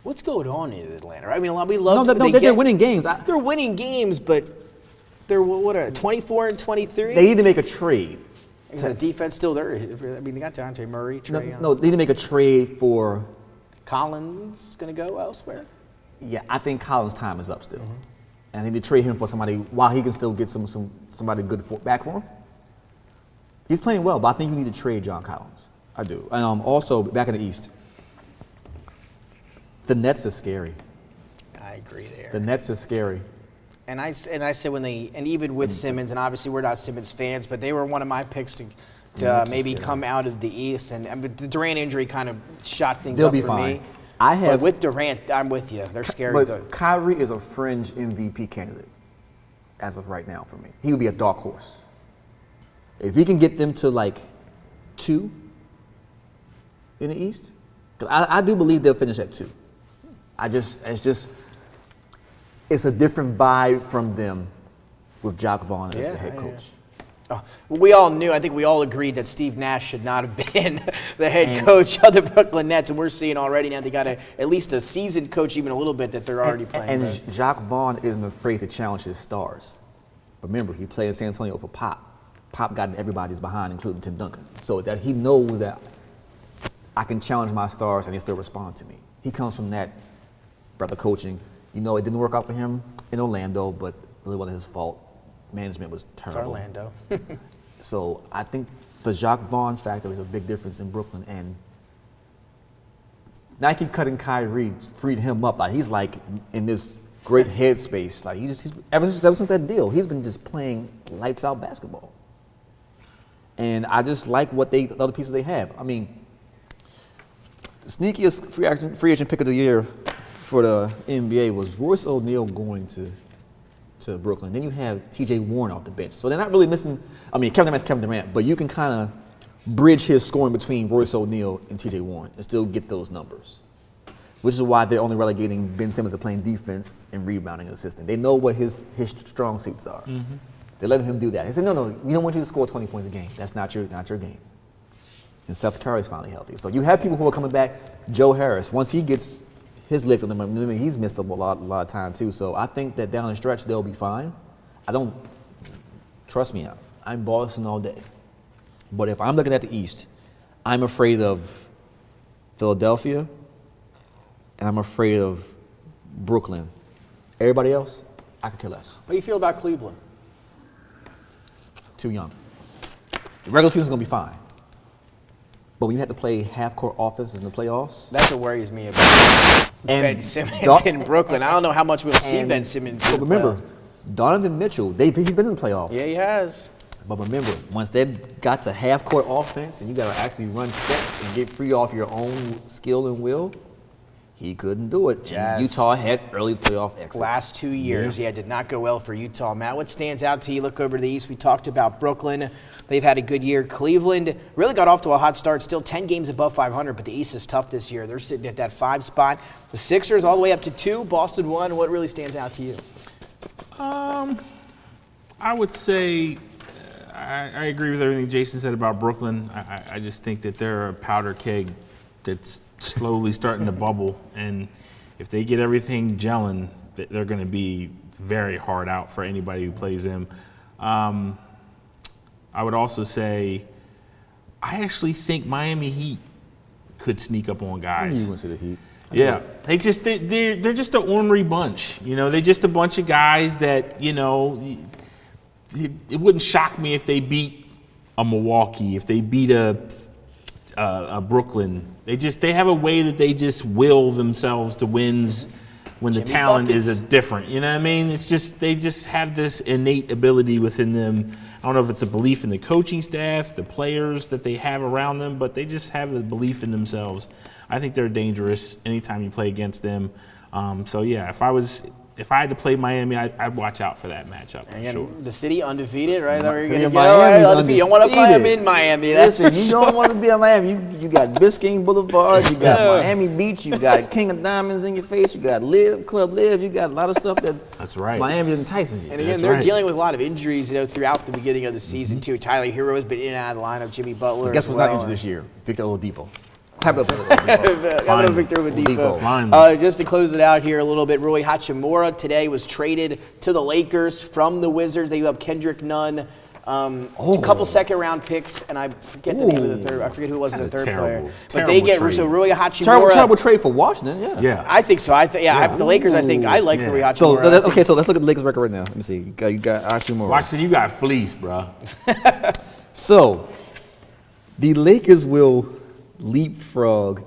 What's going on in Atlanta? I mean, we love they're winning games. They're winning games, but they're 24-23. They need to make a trade. Is the defense still there? I mean, they got Dejounte Murray, Trae Young. No, they need to make a trade for. Collins going to go elsewhere? Yeah, I think Collins' time is up still, and they need to trade him for somebody while he can still get somebody good back for him. He's playing well, but I think you need to trade John Collins. I do. And also back in the East, the Nets are scary. I agree there. The Nets are scary. And I said even with Simmons, and obviously we're not Simmons fans, but they were one of my picks to maybe come out of the East. And the Durant injury kind of shot things They'll up be for fine. me. But with Durant, I'm with you. They're scary But good. Kyrie is a fringe MVP candidate as of right now for me. He would be a dark horse. If we can get them to 2 in the East, 'cause I do believe they'll finish at 2. It's a different vibe from them with Jacques Vaughn as the head coach. We all knew, I think we all agreed that Steve Nash should not have been the head coach of the Brooklyn Nets, and we're seeing already now they got at least a seasoned coach, even a little bit, that they're already playing. And Jacques Vaughn isn't afraid to challenge his stars. Remember, he played in San Antonio for Pop. Pop got in everybody's behind, including Tim Duncan. So that he knows that I can challenge my stars and they still respond to me. He comes from that brother coaching. It didn't work out for him in Orlando, but it really wasn't his fault. Management was terrible. It's Orlando. So I think the Jacques Vaughn factor is a big difference in Brooklyn. And Nike cutting Kyrie freed him up. He's in this great headspace. He's ever since that deal, he's been just playing lights out basketball. And I just like the other pieces they have. I mean, the sneakiest free agent pick of the year for the NBA was Royce O'Neal going to to Brooklyn. Then you have T.J. Warren off the bench. So they're not really missing. I mean, Kevin Durant's Kevin Durant, but you can kind of bridge his scoring between Royce O'Neal and T.J. Warren and still get those numbers. Which is why they're only relegating Ben Simmons to playing defense and rebounding and assisting. They know what his strong suits are. Mm-hmm. They're letting him do that. They said, no, we don't want you to score 20 points a game. That's not your game. And Seth Curry's finally healthy. So you have people who are coming back. Joe Harris, once he gets his legs on him, he's missed a lot of time too. So I think that down the stretch they'll be fine. Trust me, I'm Boston all day. But if I'm looking at the East, I'm afraid of Philadelphia and I'm afraid of Brooklyn. Everybody else, I could care less. What do you feel about Cleveland? Too young. The regular season's gonna be fine. But when you have to play half-court offenses in the playoffs, that's what worries me about Ben Simmons in Brooklyn. I don't know how much we'll see Ben Simmons. But remember, Donovan Mitchell, he's been in the playoffs. Yeah, he has. But remember, once they got to half-court offense and you got to actually run sets and get free off your own skill and will, he couldn't do it. Utah had early playoff exits. Last 2 years, did not go well for Utah. Matt, what stands out to you? Look over to the East. We talked about Brooklyn. They've had a good year. Cleveland really got off to a hot start, still 10 games above 500, but the East is tough this year. They're sitting at that 5 spot. The Sixers all the way up to 2, Boston 1. What really stands out to you? I would say I agree with everything Jason said about Brooklyn. I just think that they're a powder keg that's slowly starting to bubble, and if they get everything gelling, they're going to be very hard out for anybody who plays them. I would also say I actually think Miami Heat could sneak up on guys. You went to the Heat. Yeah, they're just an ornery bunch. They're just a bunch of guys that it wouldn't shock me if they beat a Milwaukee, if they beat a Brooklyn. They have a way that they just will themselves to wins when Jimmy the talent buckets. is different. You know what I mean? It's just they just have this innate ability within them. I don't know if it's a belief in the coaching staff, the players that they have around them, but they just have the belief in themselves. I think they're dangerous anytime you play against them. If I had to play Miami, I'd watch out for that matchup for sure. The city undefeated, right? That's where you're going to Miami's go. You don't want to play them in Miami. That's Listen, you for don't sure. want to be in Miami. You got Biscayne Boulevard, you got Miami Beach, you got King of Diamonds in your face, you got Club Live, you got a lot of stuff That's right. Miami entices you. And again, That's they're right. dealing with a lot of injuries, throughout the beginning of the season too. Tyler Hero has been in and out of the lineup. Jimmy Butler. Guess as what's well. not injured this year? Victor Oladipo. Clap it up for Oladipo. Got a Victor Oladipo. Finally. Just to close it out here a little bit, Rui Hachimura today was traded to the Lakers from the Wizards. They gave up Kendrick Nunn, a couple second-round picks, and I forget the name of the third. I forget who was the third player. But they get trade. so Rui Hachimura. Terrible trade for Washington, Yeah. I think so. The Lakers. I like Rui Hachimura. So let's look at the Lakers record right now. Let me see. You got Hachimura. Washington, you got fleeced, bro. So the Lakers will leapfrog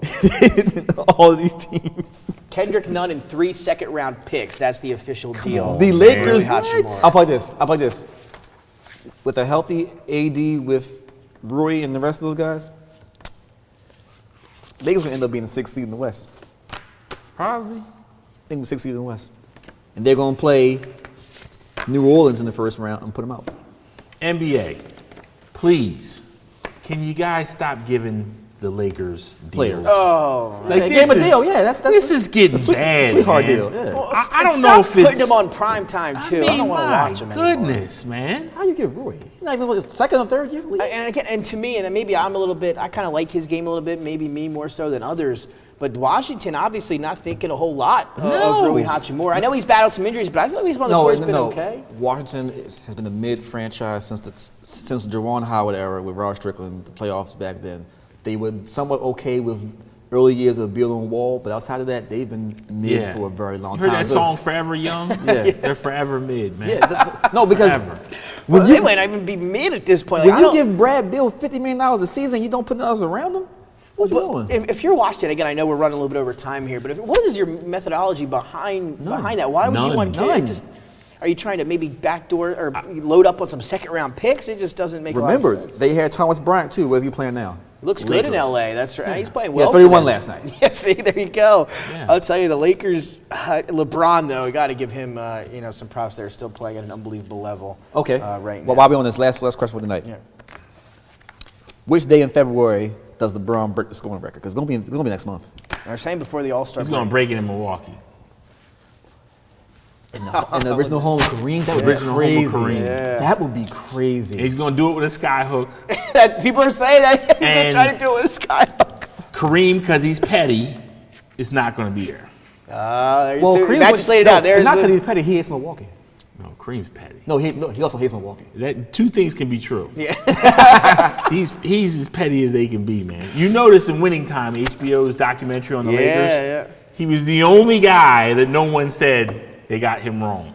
all of these teams. Kendrick Nunn and 3 second-round picks. That's the official deal. The Lakers. Rui Hachimura. I'll play this. With a healthy AD with Rui and the rest of those guys, Lakers gonna end up being the 6th seed in the West. Probably. I think the 6th seed in the West, and they're gonna play New Orleans in the first round and put them out. NBA, please, can you guys stop giving the Lakers Players. deals? Oh, Like, gave him a deal, yeah. That's this is getting bad, sweetheart man. deal. Yeah. well, I don't know if putting it's him on prime time too. I don't want to watch him anymore. Goodness, man. How you get Rui? He's not even his second or third year. And again, and to me, and maybe I'm a little bit, I kind of like his game a little bit, maybe me more so than others. But Washington obviously not thinking a whole lot of Rui Hachimura. I know he's battled some injuries, but I feel like he's one of the first been okay. Washington has been a mid-franchise since the Jerron Howard era with Rod Strickland, the playoffs back then. They were somewhat okay with early years of Beal and Wall, but outside of that, they've been mid for a very long You heard time. that song "Forever Young"? Yeah. They're forever mid, man. Yeah, no, because Forever. Well, they might not even be mid at this point. when you give Brad Beal $50 million a season, you don't put nothing else around him. What you doing? If you're Washington, again, I know we're running a little bit over time here, but what is your methodology behind that? Why would you want None. Are you trying to maybe backdoor or load up on some second-round picks? It just doesn't make a lot of Remember, sense. they had Thomas Bryant too. Where's he playing now? Looks good in Lakers. LA. That's right. He's playing well. Yeah, for 31 them. last night. Yeah, see, there you go. Yeah. I'll tell you, the Lakers, LeBron, though, got to give him some props there. Still playing at an unbelievable level. Okay. Right now. Well, while we're on this last question for tonight. Yeah. Which day in February does LeBron break the scoring record? Because it's gonna be next month. They're saying before the All-Star He's break. going to break it in Milwaukee. In the original home of Kareem, that would be Original home of crazy. Kareem. Yeah. That would be crazy. And he's going to do it with a sky hook. People are saying that he's going to And- try to do it with Skyhook. Kareem, because he's petty, is not going to be there. Matt just laid it out. There's not because the, he's petty. He hates Milwaukee. No, Kareem's petty. No, he also hates Milwaukee. That two things can be true. yeah. He's as petty as they can be, man. You notice in Winning Time, HBO's documentary on the Lakers, Yeah. he was the only guy that no one said they got him wrong.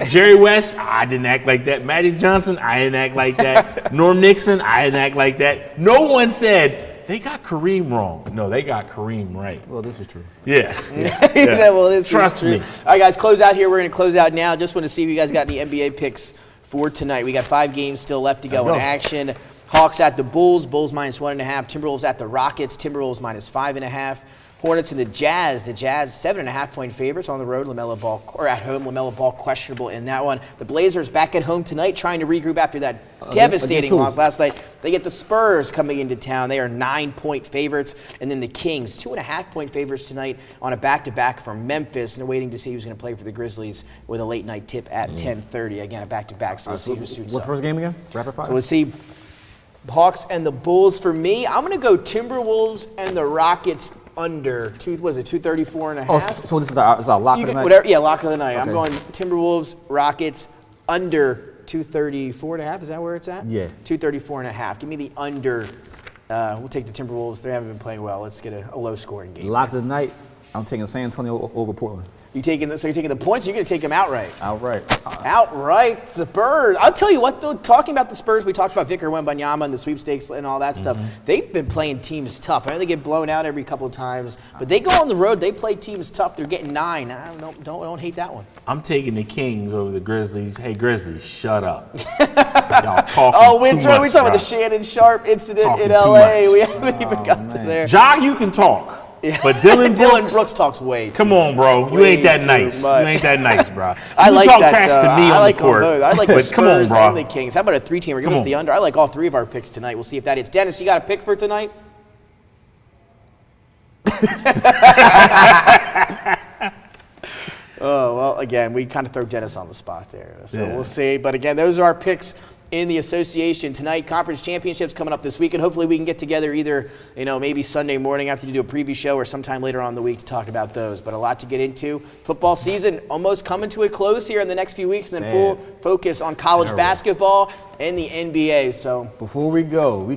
Jerry West, I didn't act like that. Magic Johnson, I didn't act like that. Norm Nixon, I didn't act like that. No one said they got Kareem wrong. No, they got Kareem right. Well, this is true. Yeah. He said, well, this Trust is true. me. All right, guys, close out here. We're going to close out now. Just want to see if you guys got any NBA picks for tonight. We got 5 games still left to go in Let's go. action. Hawks at the Bulls. Bulls minus 1.5. Timberwolves at the Rockets. Timberwolves minus 5.5. Hornets and the Jazz. The Jazz 7.5-point favorites on the road. LaMelo Ball, or at home. LaMelo Ball questionable in that one. The Blazers back at home tonight, trying to regroup after that devastating against who? loss last night. They get the Spurs coming into town. They are 9-point favorites, and then the Kings 2.5-point favorites tonight on a back-to-back from Memphis. And they're waiting to see who's going to play for the Grizzlies with a late night tip at 10:30. Again, a back-to-back. So we'll see who suits What's up. the first game again? Rapid fire. So we'll see Hawks and the Bulls. For me, I'm going to go Timberwolves and the Rockets under. 234.5. Oh, so this is our lock You of the can, night? whatever, yeah, lock of the night. I'm Okay. going Timberwolves, Rockets under 234.5. Is that where it's at? Yeah. 234.5. Give me the under. We'll take the Timberwolves. They haven't been playing well. Let's get a low-scoring game. Lock of the night. I'm taking San Antonio over Portland. So you're taking the points. Or you're going to take them outright. Outright. Outright Spurs. I'll tell you what, though, talking about the Spurs, we talked about Victor Wembanyama and the sweepstakes and all that stuff. They've been playing teams tough. I know they get blown out every couple of times, but they go on the road. They play teams tough. They're getting 9. I don't hate that one. I'm taking the Kings over the Grizzlies. Hey, Grizzlies, shut up. Y'all talking Oh, too Windsor, much, we talking about the bro. Shannon Sharp incident Talking in too L.A. much. We haven't even got to man. there. Ja, you can talk. But Dylan Brooks, talks way too come on, bro. You way ain't that too nice. much. You ain't that nice, bro. I You like talk that. trash to me I on like the court. them both. I like the but come on, Spurs bro. and the Kings. How about a 3-teamer? Give us on. the under. I like all 3 of our picks tonight. We'll see if that hits. Dennis, you got a pick for tonight? Oh, well, again, we kind of throw Dennis on the spot there. So Yeah. we'll see. But again, those are our picks in the association tonight. Conference championships coming up this week, and hopefully we can get together either, maybe Sunday morning after you do a preview show or sometime later on in the week to talk about those. But a lot to get into. Football season almost coming to a close here in the next few weeks, and then full focus on college basketball and the NBA. So Before we go, we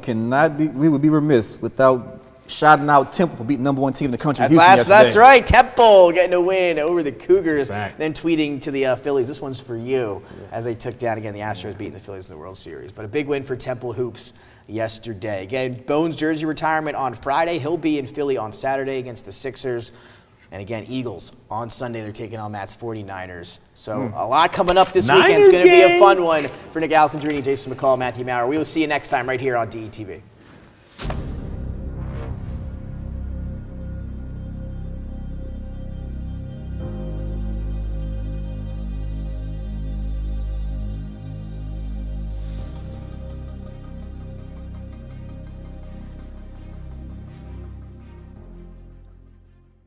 would be remiss without shouting out Temple for beating #1 team in the country, at Houston, last, yesterday. that's right. Temple getting a win over the Cougars, Fact. then tweeting to the Phillies, this one's for you, as they took down, again, the Astros beating the Phillies in the World Series. But a big win for Temple Hoops yesterday. Again, Bones jersey retirement on Friday. He'll be in Philly on Saturday against the Sixers. And again, Eagles on Sunday, they're taking on Matt's 49ers. So a lot coming up this weekend. It's going to be a game. fun one for Nick Alessandrini, Jason McCall, Matthew Maurer. We will see you next time right here on DETV.